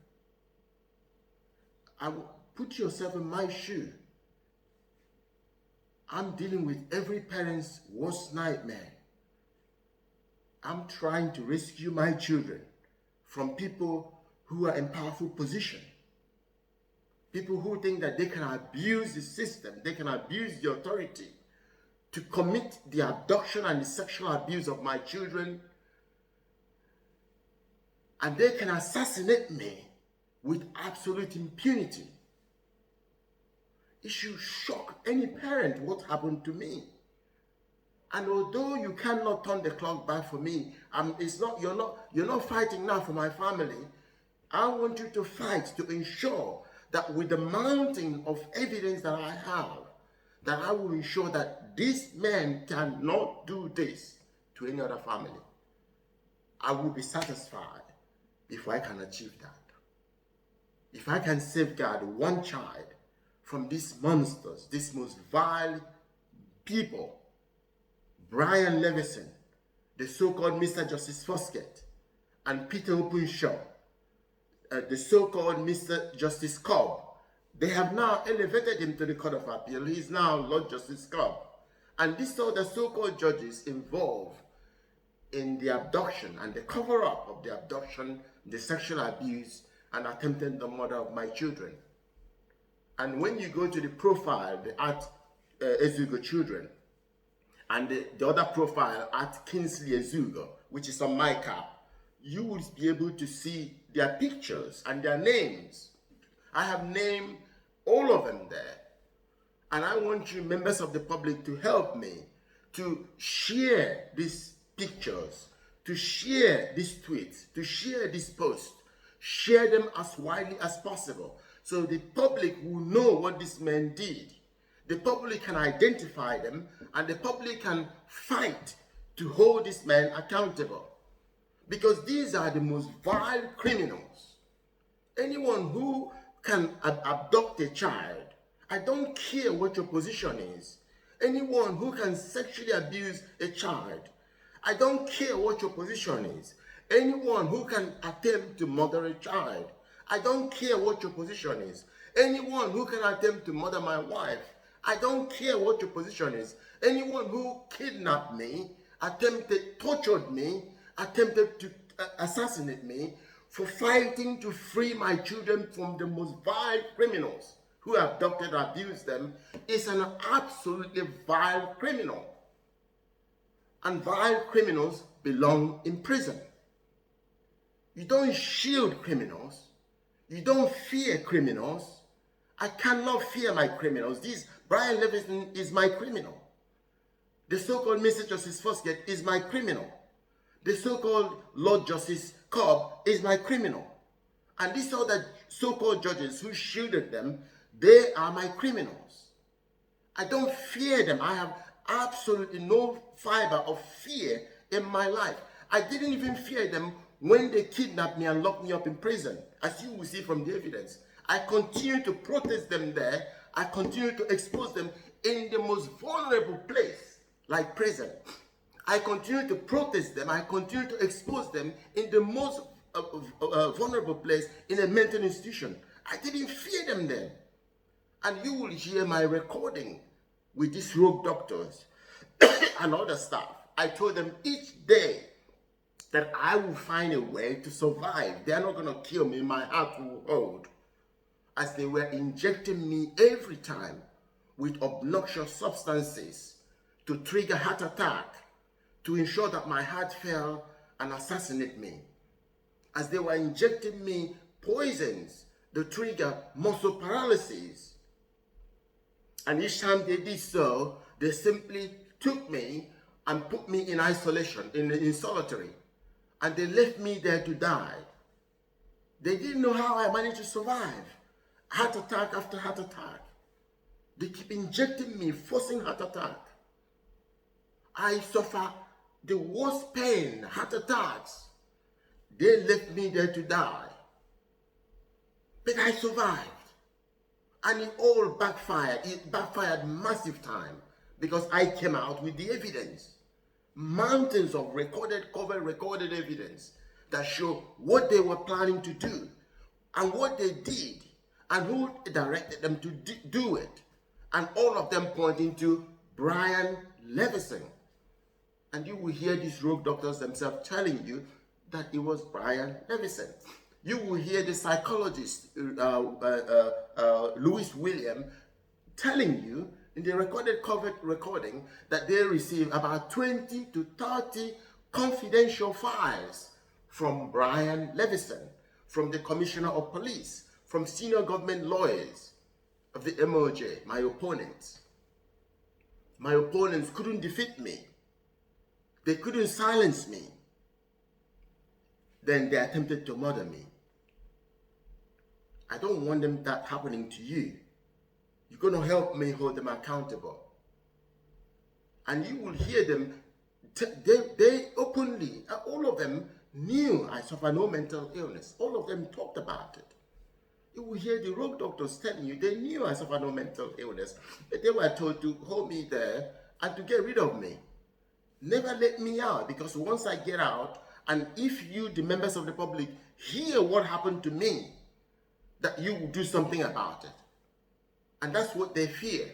Put yourself in my shoe. I'm dealing with every parent's worst nightmare. I'm trying to rescue my children from people who are in powerful position. People who think that they can abuse the system, they can abuse the authority to commit the abduction and the sexual abuse of my children, and they can assassinate me with absolute impunity. It should shock any parent what happened to me. And although you cannot turn the clock back for me, you're not fighting now for my family. I want you to fight to ensure that with the mountain of evidence that I have, that I will ensure that this man cannot do this to any other family. I will be satisfied if I can achieve that. If I can safeguard one child from these monsters, these most vile people, Brian Leveson, the so-called Mr. Justice Foskett, and Peter Openshaw, the so-called Mr. Justice Cobb. They have now elevated him to the Court of Appeal. He is now Lord Justice Cobb. And these are the so-called judges involved in the abduction and the cover-up of the abduction, the sexual abuse, and attempted the murder of my children. And when you go to the profile, the at Ezugo children, and the other profile at Kingsley Ezugo, which is on my cap, you will be able to see their pictures and their names. I have named all of them there. And I want you, members of the public, to help me to share these pictures, to share these tweets, to share this post, share them as widely as possible, so the public will know what this man did. The public can identify them, and the public can fight to hold this man accountable. Because these are the most vile criminals. Anyone who can abduct a child, I don't care what your position is. Anyone who can sexually abuse a child, I don't care what your position is. Anyone who can attempt to murder a child, I don't care what your position is. Anyone who can attempt to murder my wife, I don't care what your position is. Anyone who kidnapped me, tortured me, attempted to assassinate me, for fighting to free my children from the most vile criminals who abducted and abused them, is an absolutely vile criminal. And vile criminals belong in prison. You don't shield criminals. You don't fear criminals. I cannot fear my criminals. Brian Leveson is my criminal. The so-called Mr. Justice Foskett is my criminal. The so-called Lord Justice Cobb is my criminal. And these other so-called judges who shielded them, they are my criminals. I don't fear them. I have absolutely no fiber of fear in my life. I didn't even fear them when they kidnapped me and locked me up in prison, as you will see from the evidence. I continue to protest them there. I continue to expose them in the most vulnerable place, like prison. I continue to protest them. I continue to expose them in the most vulnerable place, in a mental institution. I didn't fear them then. And you will hear my recording with these rogue doctors and other stuff. I told them each day that I will find a way to survive. They're not going to kill me. My heart will hold. As they were injecting me every time with obnoxious substances to trigger heart attack, to ensure that my heart fell and assassinate me. As they were injecting me poisons to trigger muscle paralysis. And each time they did so, they simply took me and put me in isolation, in solitary. And they left me there to die. They didn't know how I managed to survive. Heart attack after heart attack. They keep injecting me, forcing heart attack. I suffer the worst pain, heart attacks. They left me there to die. But I survived. And it all backfired. It backfired massive time because I came out with the evidence. Mountains of recorded evidence that show what they were planning to do and what they did and who directed them to do it. And all of them pointing to Brian Leveson. And you will hear these rogue doctors themselves telling you that it was Brian Leveson. You will hear the psychologist, Lewis William, telling you in the recorded covert recording that they received about 20 to 30 confidential files from Brian Leveson, from the Commissioner of Police, from senior government lawyers of the MOJ, my opponents. My opponents couldn't defeat me. They couldn't silence me. Then they attempted to murder me. I don't want that happening to you. You're going to help me hold them accountable. And you will hear them, they openly, all of them knew I suffer no mental illness. All of them talked about it. You will hear the rogue doctors telling you they knew I suffer no mental illness, but they were told to hold me there and to get rid of me. Never let me out, because once I get out, and if you, the members of the public, hear what happened to me, that you will do something about it. And that's what they fear.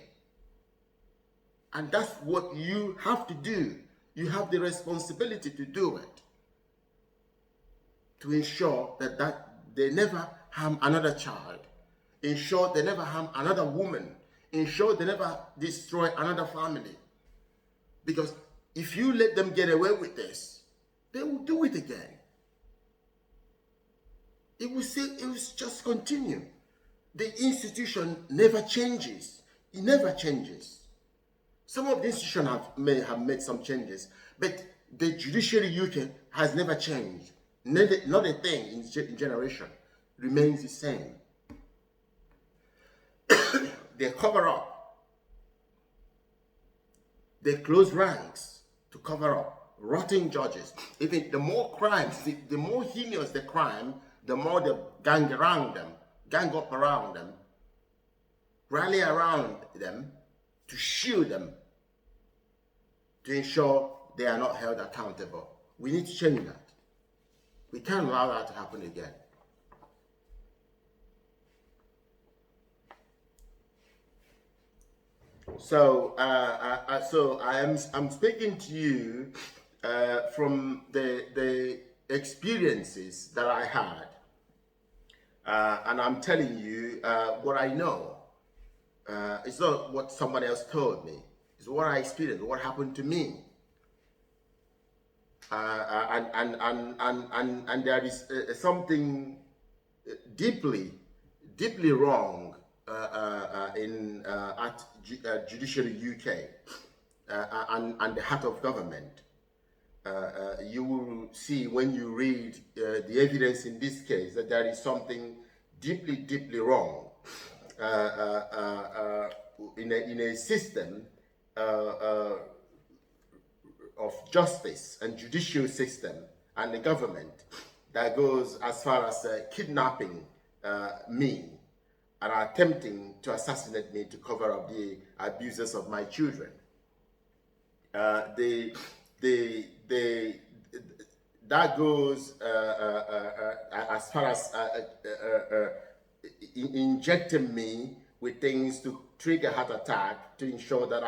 And that's what you have to do. You have the responsibility to do it. To ensure that they never harm another child. Ensure they never harm another woman. Ensure they never destroy another family. Because if you let them get away with this, they will do it again. It will just continue. The institution never changes. It never changes. Some of the institutions may have made some changes, but the Judiciary UK has never changed. Not a thing in generation. Remains the same. They cover up. They close ranks to cover up. Rotting judges. Even the more crimes, the more heinous the crime, the more they gang up around them, rally around them to shield them, to ensure they are not held accountable. We need to change that. We can't allow that to happen again. So, I'm speaking to you from the experiences that I had, and I'm telling you what I know. It's not what somebody else told me. It's what I experienced, what happened to me. And there is something deeply wrong at Judiciary UK and the heart of government. You will see when you read the evidence in this case that there is something deeply wrong in a system of justice and judicial system and the government that goes as far as kidnapping me and attempting to assassinate me to cover up the abuses of my children. That goes as far as injecting me with things to trigger heart attack to ensure that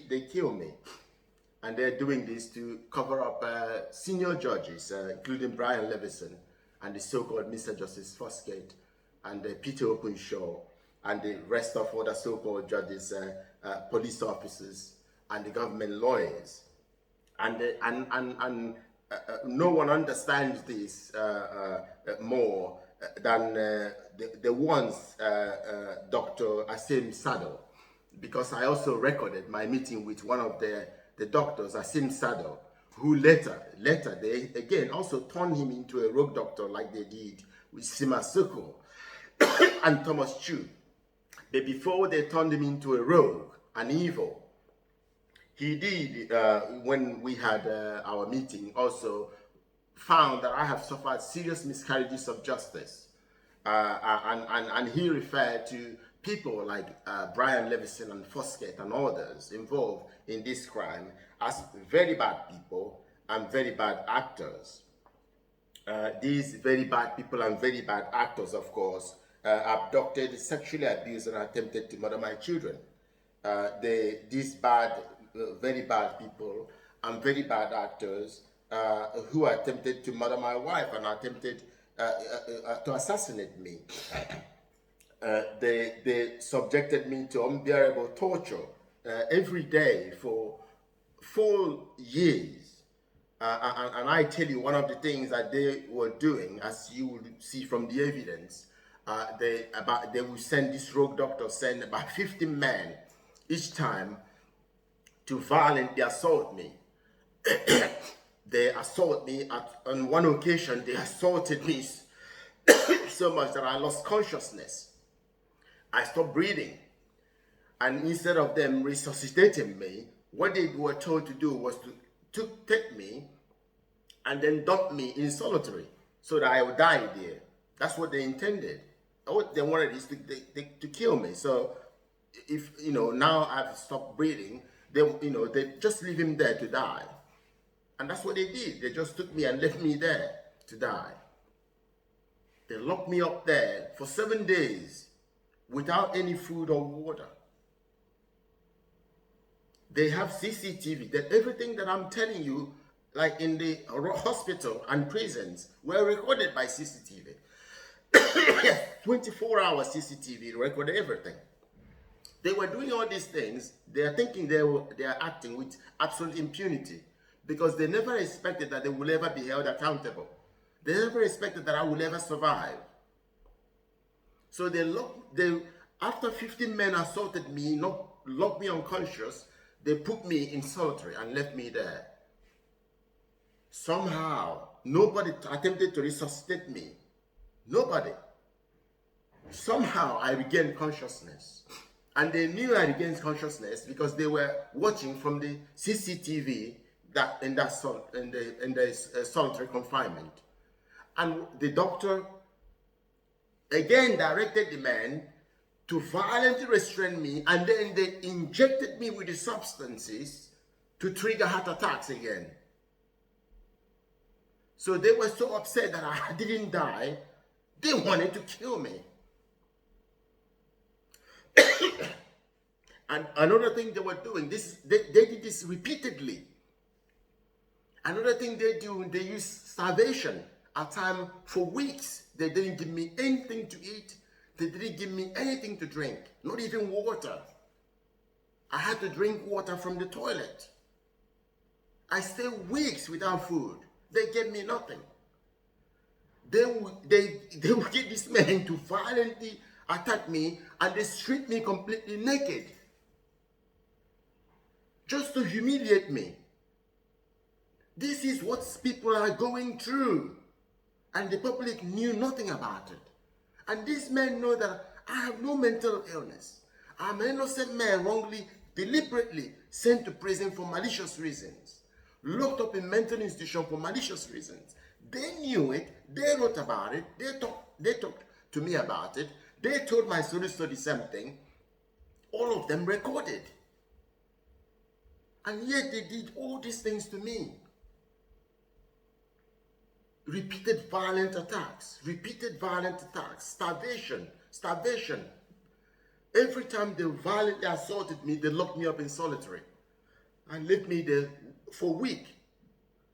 they kill me. And they're doing this to cover up senior judges, including Brian Leveson and the so-called Mr. Justice Foskett and Peter Openshaw and the rest of other so-called judges, police officers, and the government lawyers. And no one understands this more than the ones Dr. Asim Sado, because I also recorded my meeting with one of the doctors, Asim Sado, who later they again also turned him into a rogue doctor like they did with Sima Soko and Thomas Chu. But before they turned him into a rogue, an evil, he did, when we had our meeting, also found that I have suffered serious miscarriages of justice. And he referred to people like Brian Leveson and Foskett and others involved in this crime as very bad people and very bad actors. These very bad people and very bad actors, of course, abducted, sexually abused, and attempted to murder my children. These bad, very bad people and very bad actors who attempted to murder my wife and attempted to assassinate me. They subjected me to unbearable torture every day for 4 years. And I tell you, one of the things that they were doing, as you will see from the evidence, they will send this rogue doctor, send about 50 men each time to violently assault me. They assault me on one occasion. They assaulted me so much that I lost consciousness. I stopped breathing, and instead of them resuscitating me, what they were told to do was to take me and then dump me in solitary so that I would die there. That's what they intended. What they wanted is to kill me. So if now I've stopped breathing, they just leave him there to die. And that's what they did. They just took me and left me there to die. They locked me up there for 7 days without any food or water. They have CCTV. That everything that I'm telling you, like in the hospital and prisons, were recorded by CCTV. 24 hours CCTV record everything. They were doing all these things. They are thinking they are acting with absolute impunity, because they never expected that they will ever be held accountable. They never expected that I will ever survive. So after 15 men assaulted me, locked me unconscious, they put me in solitary and left me there. Somehow, nobody attempted to resuscitate me. Nobody. Somehow, I regained consciousness. And they knew I regained consciousness because they were watching from the CCTV in the solitary confinement. And the doctor again directed the men to violently restrain me, and then they injected me with the substances to trigger heart attacks again. So they were so upset that I didn't die, they wanted to kill me. And another thing they were doing, they did this repeatedly. Another thing they do, they use starvation. At times, for weeks, they didn't give me anything to eat. They didn't give me anything to drink, not even water. I had to drink water from the toilet. I stayed weeks without food. They gave me nothing. They would get these men to violently attack me, and they strip me completely naked, just to humiliate me. This is what people are going through, and the public knew nothing about it. And these men know that I have no mental illness. I'm an innocent man, wrongly, deliberately sent to prison for malicious reasons, locked up in mental institution for malicious reasons. They knew it. They wrote about it. They talked to me about it. They told my solicitor the same thing. All of them recorded. And yet they did all these things to me. Repeated violent attacks, starvation. Every time they violently assaulted me, they locked me up in solitary and left me there for a week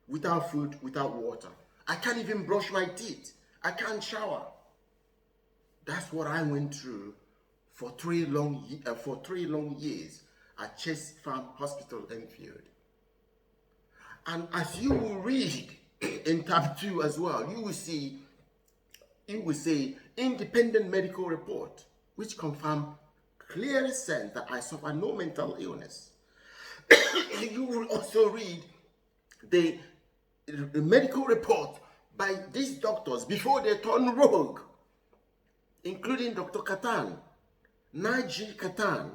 without food, without water. I can't even brush my teeth. I can't shower. That's what I went through for 3 long years at Chase Farm Hospital, Enfield. And as you will read in tab 2 as well, you will say independent medical report, which confirm clearly said that I suffer no mental illness. You will also read the medical report by these doctors before they turn rogue, including Dr. Katan, Naji Katan.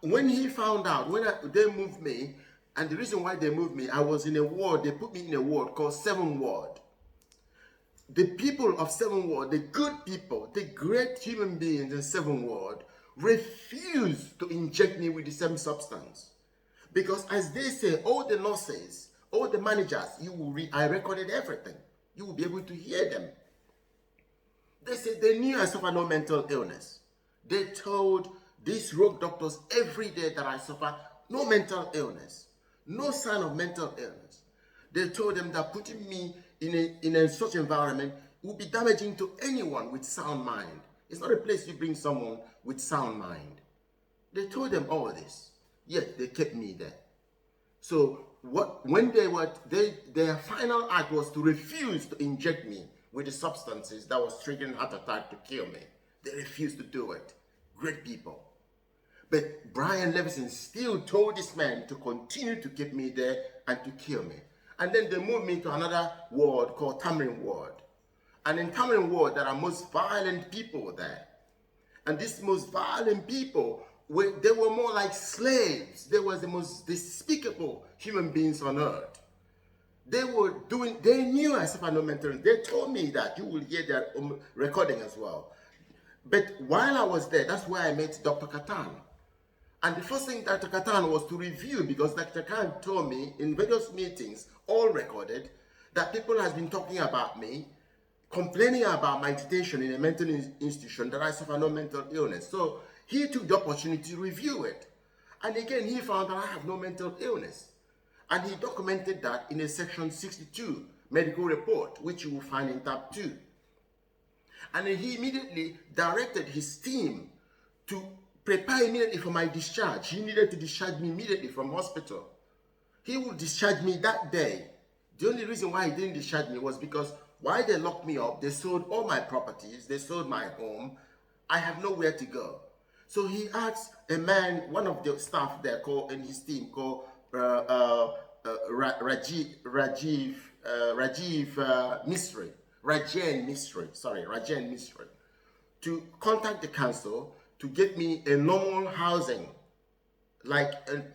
When he found out, they moved me, and the reason why they moved me, I was in a ward, they put me in a ward called 7 Ward. The people of 7 Ward, the good people, the great human beings in 7 Ward, refused to inject me with the same substance. Because as they say, all the nurses, all the managers, I recorded everything. You will be able to hear them. They said they knew I suffer no mental illness. They told these rogue doctors every day that I suffer no mental illness, no sign of mental illness. They told them that putting me in such environment would be damaging to anyone with sound mind. It's not a place you bring someone with sound mind. They told them all this, yet they kept me there. So when their final act was to refuse to inject me with the substances that was triggering heart attack to kill me. They refused to do it. Great people. But Brian Leveson still told this man to continue to keep me there and to kill me. And then they moved me to another ward called Tamarind Ward. And in Tamarind Ward, there are most violent people there. And these most violent people, they were more like slaves. They were the most despicable human beings on earth. They knew I suffered no mental illness. They told me that. You will hear their recording as well. But while I was there, that's where I met Dr. Katan. And the first thing Dr. Katan was to review, because Dr. Katan told me in various meetings, all recorded, that people has been talking about me, complaining about my detention in a mental institution, that I suffer no mental illness. So he took the opportunity to review it. And again, he found that I have no mental illness. And he documented that in a section 62 medical report, which you will find in tab 2. And then he immediately directed his team to prepare immediately for my discharge. He needed to discharge me immediately from hospital. He would discharge me that day. The only reason why he didn't discharge me was because while they locked me up, they sold all my properties, they sold my home. I have nowhere to go. So he asked a man, one of the staff there in his team called Rajiv Rajan Misri, to contact the council to get me a normal housing,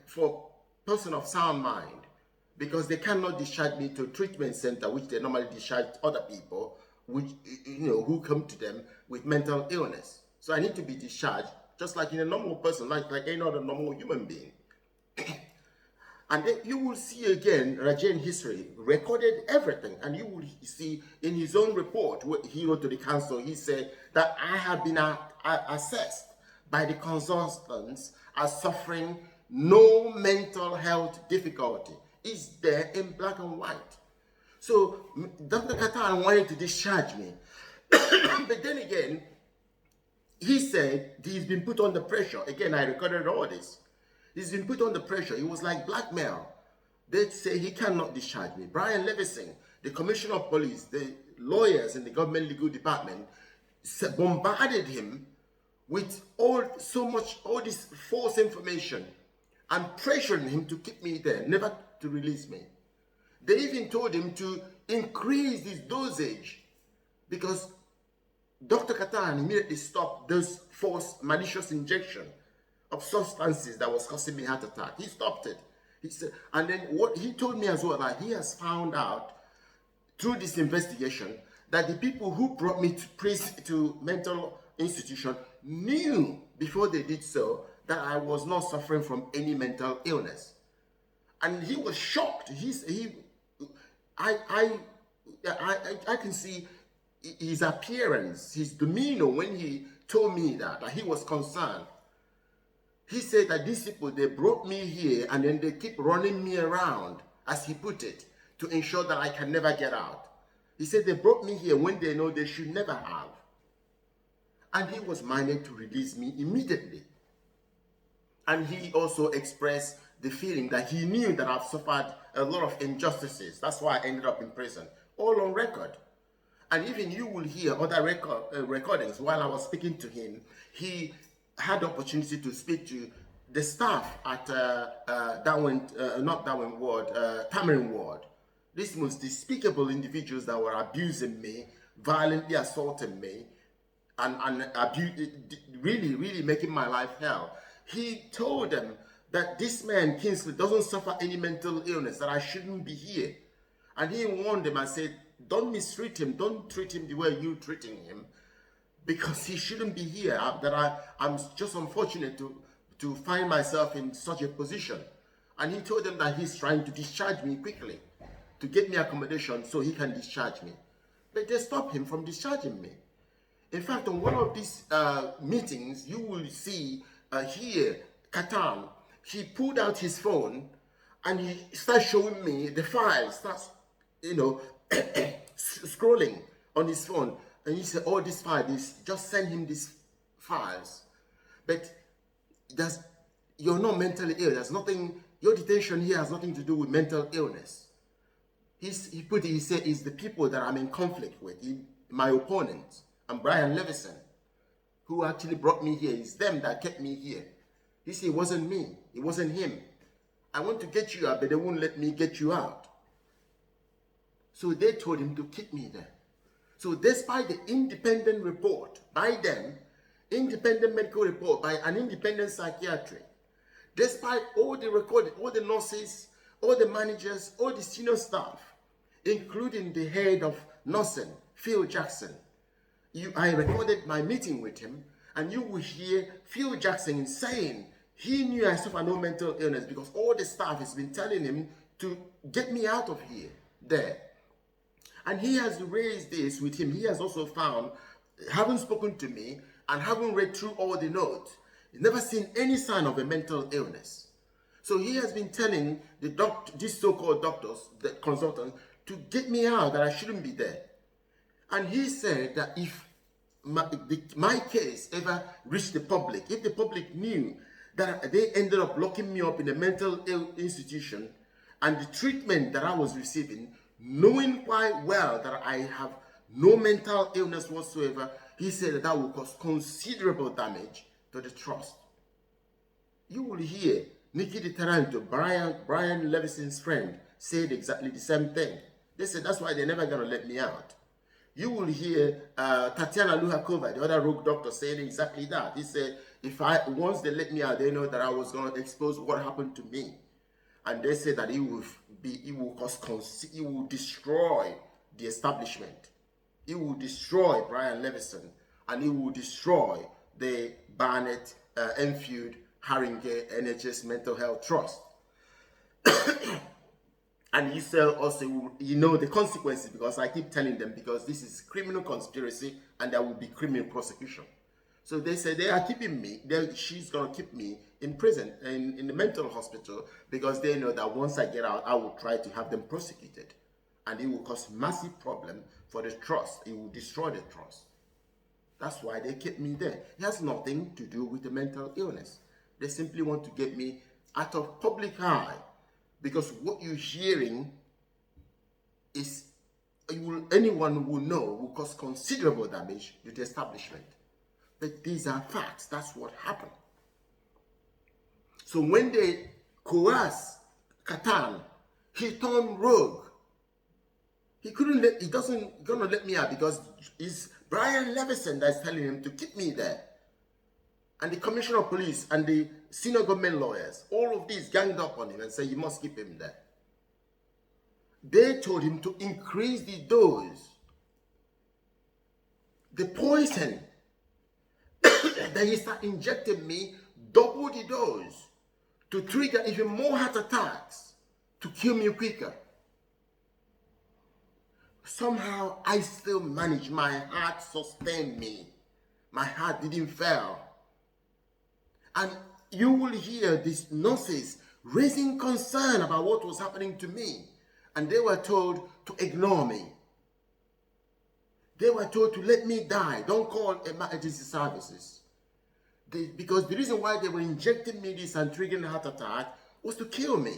for person of sound mind, because they cannot discharge me to a treatment center, which they normally discharge other people, who come to them with mental illness. So I need to be discharged just like in a normal person, like any other normal human being. And then you will see again, Rajan history recorded everything, and you will see in his own report, what he wrote to the council, he said that I have been assessed by the consultants as suffering no mental health difficulty. It's there in black and white. So Dr. Katan wanted to discharge me. But then again, he said he's been put under pressure. Again, I recorded all this. He's been put under pressure. It was like blackmail. They say he cannot discharge me. Brian Leveson, the commissioner of police, the lawyers in the government legal department bombarded him with all this false information and pressuring him to keep me there, never to release me. They even told him to increase his dosage, because Dr. Katan immediately stopped those false malicious injection of substances that was causing me heart attack. He stopped it. He said, and then what he told me as well, that he has found out through this investigation that the people who brought me to mental institution knew before they did so that I was not suffering from any mental illness. And he was shocked. I can see his appearance, his demeanor when he told me that he was concerned. He said that these people, they brought me here and then they keep running me around as he put it, to ensure that I can never get out. He said they brought me here when they know they should never have. And he was minded to release me immediately. And he also expressed the feeling that he knew that I've suffered a lot of injustices. That's why I ended up in prison, all on record. And even you will hear other recordings. While I was speaking to him, he had the opportunity to speak to the staff at Tamarin Ward. These most despicable individuals that were abusing me, violently assaulting me, and really making my life hell. He told them that this man, Kingsley, doesn't suffer any mental illness, that I shouldn't be here. And he warned them and said, don't mistreat him, don't treat him the way you're treating him, because he shouldn't be here. I'm just unfortunate to find myself in such a position. And he told them that he's trying to discharge me quickly, to get me accommodation so he can discharge me. But they stopped him from discharging me. In fact, on one of these meetings, you will see here, Katan, he pulled out his phone and he starts showing me the files, starts, scrolling on his phone. And he said, oh, this file, just send him these files. But you're not mentally ill. There's nothing, your detention here has nothing to do with mental illness. He said, it's the people that I'm in conflict with, my opponents, and Brian Leveson, who actually brought me here. It's them that kept me here. He said, it wasn't me, it wasn't him. I want to get you out, but they won't let me get you out. So they told him to keep me there. So despite the independent report by them, independent medical report by an independent psychiatrist, despite all the recording, all the nurses, all the managers, all the senior staff, including the head of nursing, Phil Jackson, I recorded my meeting with him, and you will hear Phil Jackson saying he knew I suffer no mental illness because all the staff has been telling him to get me out of here, there. And he has raised this with him. He has also found, having spoken to me and having read through all the notes, he's never seen any sign of a mental illness. So he has been telling these so-called doctors, the consultants, to get me out, that I shouldn't be there. And he said that if my case ever reached the public, if the public knew that they ended up locking me up in a mental ill institution, and the treatment that I was receiving, knowing quite well that I have no mental illness whatsoever, he said that will cause considerable damage to the trust. You will hear Nikki de Taranto, Brian Leveson's friend, said exactly the same thing. They said that's why they're never going to let me out. You will hear Tatiana Luhakova, the other rogue doctor, saying exactly that. He said, once they let me out, they know that I was going to expose what happened to me. And they said that it will destroy the establishment. It will destroy Brian Leveson, and it will destroy the Barnett, Enfield, Haringey NHS Mental Health Trust. And you say also, you know the consequences, because I keep telling them, because this is criminal conspiracy and there will be criminal prosecution. So they say they are keeping me, she's going to keep me in prison, in the mental hospital, because they know that once I get out, I will try to have them prosecuted. And it will cause massive problem for the trust. It will destroy the trust. That's why they keep me there. It has nothing to do with the mental illness. They simply want to get me out of public eye. Because what you're hearing is, anyone will know, will cause considerable damage to the establishment. But these are facts. That's what happened. So when they coerce Katan, he turned rogue. He doesn't gonna let me out because it's Brian Leveson that's telling him to keep me there. And the commissioner of police and the senior government lawyers, all of these ganged up on him and said, you must keep him there. They told him to increase the dose. The poison that he started injecting me, double the dose to trigger even more heart attacks, to kill me quicker. Somehow I still managed. My heart sustained me. My heart didn't fail. And you will hear these nurses raising concern about what was happening to me. And they were told to ignore me. They were told to let me die. Don't call emergency services. Because the reason why they were injecting me this and triggering a heart attack was to kill me.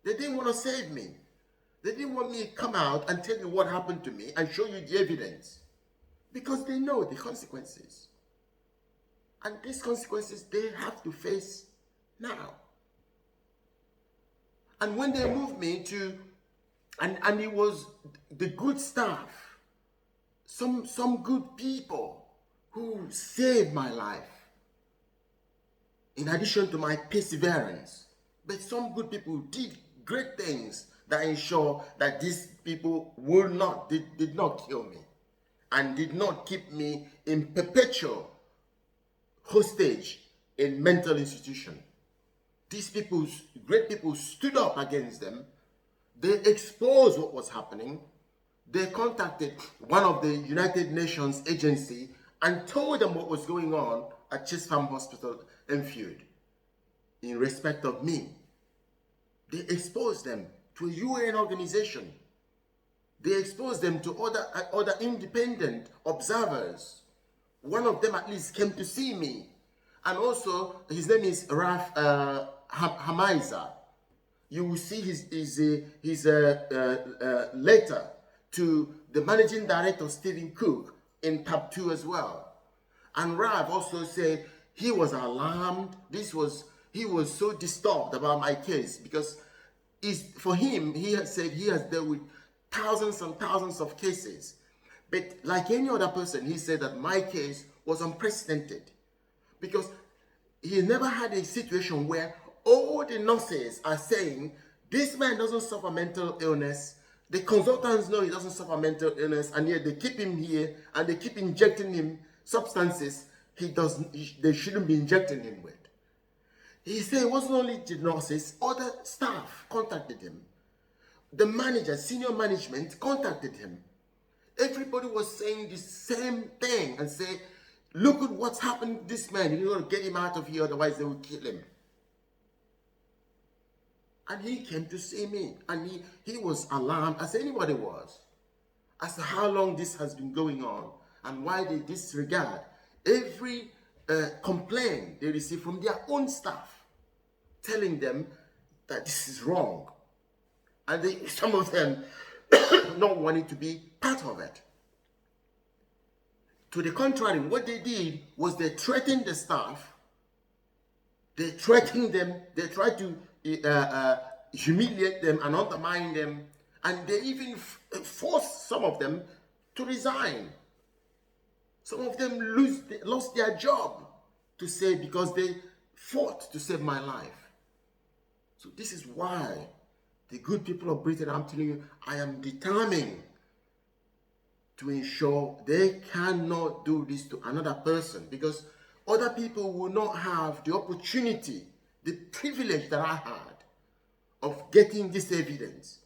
They didn't want to save me. They didn't want me to come out and tell you what happened to me and show you the evidence. Because they know the consequences. And these consequences they have to face now. And when they moved me to, and it was the good staff, some good people who saved my life, in addition to my perseverance. But some good people did great things that ensure that these people did not kill me and did not keep me in perpetual hostage in mental institution. These people, great people, stood up against them. They exposed what was happening. They contacted one of the United Nations agency and told them what was going on at Chase Farm Hospital, Enfield, in respect of me. They exposed them to a UN organization. They exposed them to other independent observers. One of them at least came to see me. And also, his name is Raf Hamaiza. You will see his letter to the managing director, Stephen Cook, in tab 2 as well. And Raf also said he was alarmed. He was so disturbed about my case because for him, he has said he has dealt with thousands and thousands of cases. But like any other person, he said that my case was unprecedented because he never had a situation where all the nurses are saying, this man doesn't suffer mental illness. The consultants know he doesn't suffer mental illness, and yet they keep him here and they keep injecting him substances they shouldn't be injecting him with. He said it wasn't only the nurses, other staff contacted him. The manager, senior management contacted him. Everybody was saying the same thing and say, look at what's happened to this man. You got to get him out of here, otherwise they will kill him. And he came to see me, and he was alarmed, as anybody was, as to how long this has been going on and why they disregard every complaint they receive from their own staff, telling them that this is wrong. And some of them not wanting to be part of it. To the contrary, what they did was they threatened the staff, they threatened them, they tried to humiliate them and undermine them, and they even forced some of them to resign. Some of them lost their job because they fought to save my life. So this is why the good people of Britain, I'm telling you, I am determined to ensure they cannot do this to another person, because other people will not have the opportunity, the privilege that I had of getting this evidence.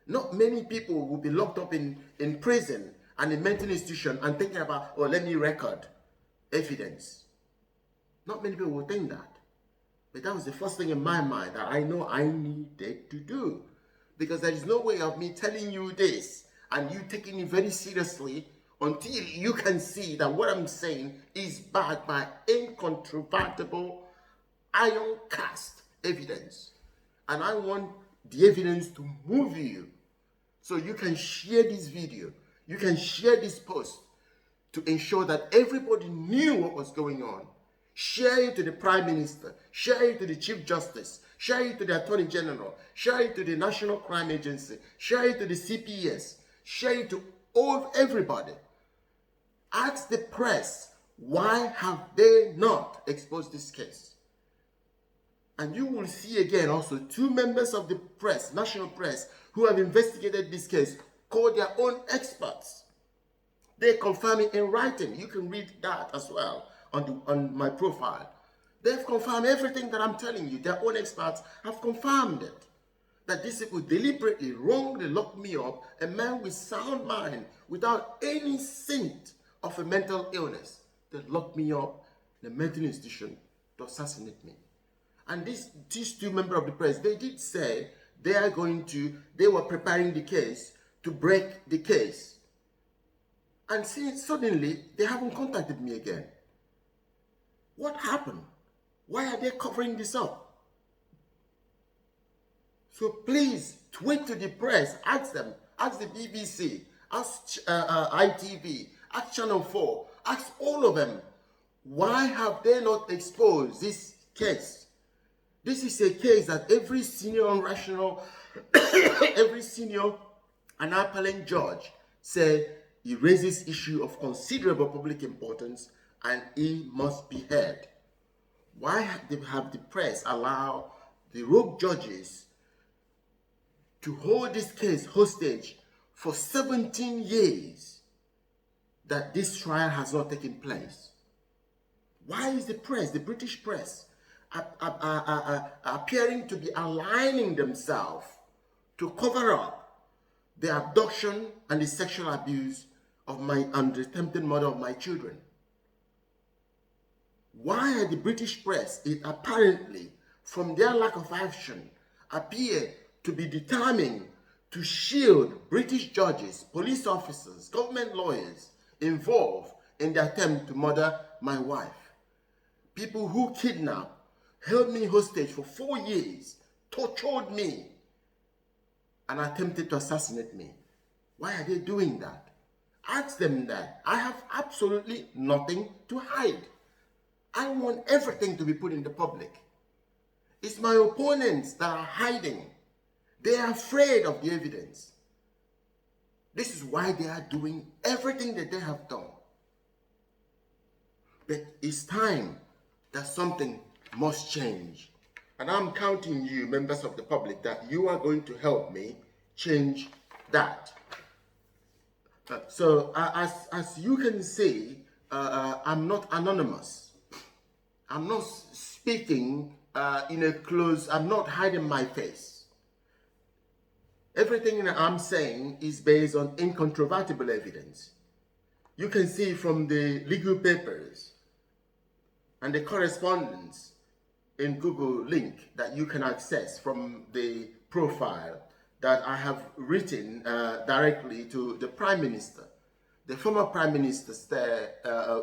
Not many people will be locked up in prison and in mental institution and thinking about, oh, let me record evidence. Not many people will think that. But that was the first thing in my mind that I know I needed to do. Because there is no way of me telling you this and you taking it very seriously until you can see that what I'm saying is backed by incontrovertible, iron-cast evidence. And I want the evidence to move you. So you can share this video. You can share this post to ensure that everybody knew what was going on. Share it to the Prime Minister. Share it to the Chief Justice. Share it to the Attorney General. Share it to the National Crime Agency. Share it to the CPS. Share it to everybody. Ask the press, why have they not exposed this case? And you will see again also 2 members of the press, national press, who have investigated this case, called their own experts. They confirm it in writing. You can read that as well on my profile. They've confirmed everything that I'm telling you. Their own experts have confirmed it. That these people deliberately, wrongly locked me up, a man with sound mind, without any scent of a mental illness. They locked me up in a mental institution to assassinate me. And these two members of the press, they did say they were preparing the case to break the case. And since suddenly, they haven't contacted me again. What happened? Why are they covering this up? So please, tweet to the press, ask them, ask the BBC, ask ITV, ask Channel 4, ask all of them, why have they not exposed this case? This is a case that every senior and rational, every senior and appellant judge said he raises issue of considerable public importance and he must be heard. Why have the press allow the rogue judges to hold this case hostage for 17 years that this trial has not taken place? Why is the press, the British press, appearing to be aligning themselves to cover up the abduction and the sexual abuse of my attempted murder of my children? Why are the British press, apparently, from their lack of action, appear to be determined to shield British judges, police officers, government lawyers involved in the attempt to murder my wife? People who kidnapped, held me hostage for 4 years, tortured me, and attempted to assassinate me. Why are they doing that? Ask them that. I have absolutely nothing to hide. I want everything to be put in the public. It's my opponents that are hiding. They are afraid of the evidence. This is why they are doing everything that they have done. But it's time that something must change. And I'm counting you, members of the public, that you are going to help me change that. So as you can see, I'm not anonymous. I'm not speaking in a close, I'm not hiding my face. Everything that I'm saying is based on incontrovertible evidence. You can see from the legal papers and the correspondence in Google link that you can access from the profile that I have written directly to the Prime Minister, the former Prime Minister,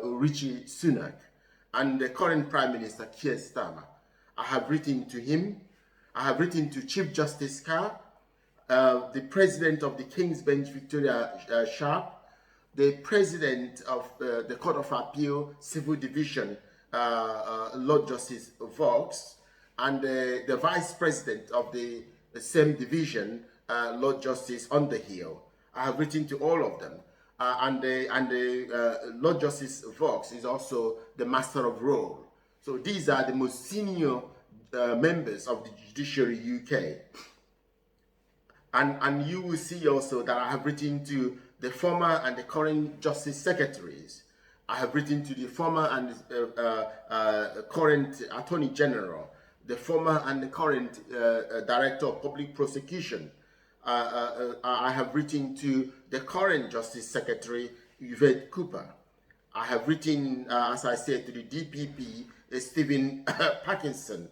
Rishi Sunak, and the current Prime Minister, Keir Starmer. I have written to him. I have written to Chief Justice Carr, the President of the King's Bench, Victoria Sharp, the President of the Court of Appeal, Civil Division, Lord Justice Vaux, and the Vice President of the same division, Lord Justice Underhill. I have written to all of them. And the Lord Justice Vaux is also the Master of Role. So these are the most senior members of the Judiciary UK. And you will see also that I have written to the former and the current Justice Secretaries. I have written to the former and current Attorney General, the former and the current Director of Public Prosecution. I have written to the current Justice Secretary, Yvette Cooper. I have written, as I said, to the DPP, Stephen Parkinson.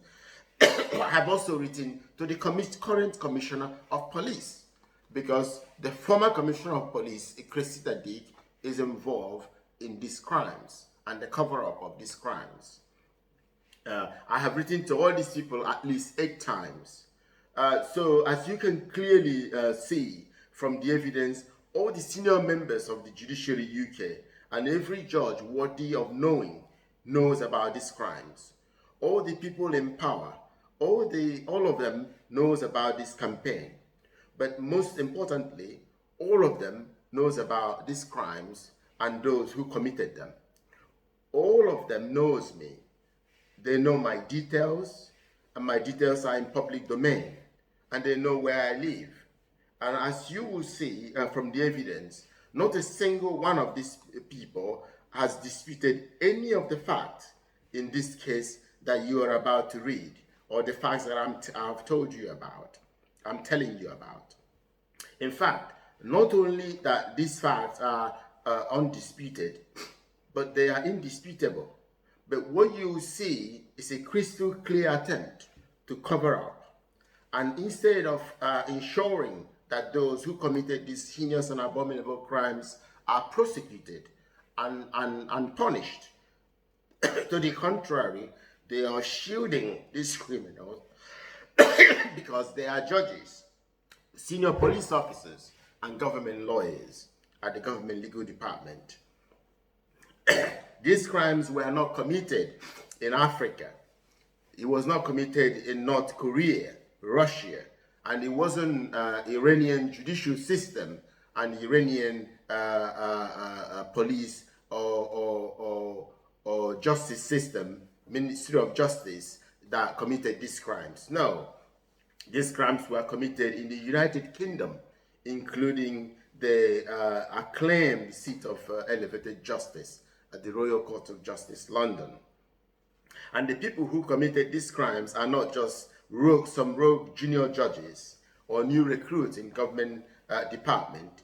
I have also written to the current Commissioner of Police, because the former Commissioner of Police, Cressida Dick, is involved in these crimes and the cover-up of these crimes. I have written to all these people at least 8 times. So as you can clearly see from the evidence, all the senior members of the Judiciary UK and every judge worthy of knowing knows about these crimes. All the people in power, all of them knows about this campaign. But most importantly, all of them knows about these crimes and those who committed them. All of them knows me. They know my details, and my details are in public domain, and they know where I live. And as you will see from the evidence, not a single one of these people has disputed any of the facts in this case that you are about to read, or the facts that I've told you about, I'm telling you about. In fact, not only that these facts are undisputed, but they are indisputable. But what you see is a crystal clear attempt to cover up. And instead of ensuring that those who committed these heinous and abominable crimes are prosecuted and punished, to the contrary, they are shielding these criminals because they are judges, senior police officers, and government lawyers at the government legal department. These crimes were not committed in Africa. It was not committed in North Korea, Russia, and it wasn't Iranian judicial system and Iranian police or justice system, Ministry of Justice, that committed these crimes. No, these crimes were committed in the United Kingdom, including the acclaimed seat of elevated justice at the Royal Court of Justice, London. And the people who committed these crimes are not just some rogue junior judges or new recruits in government department.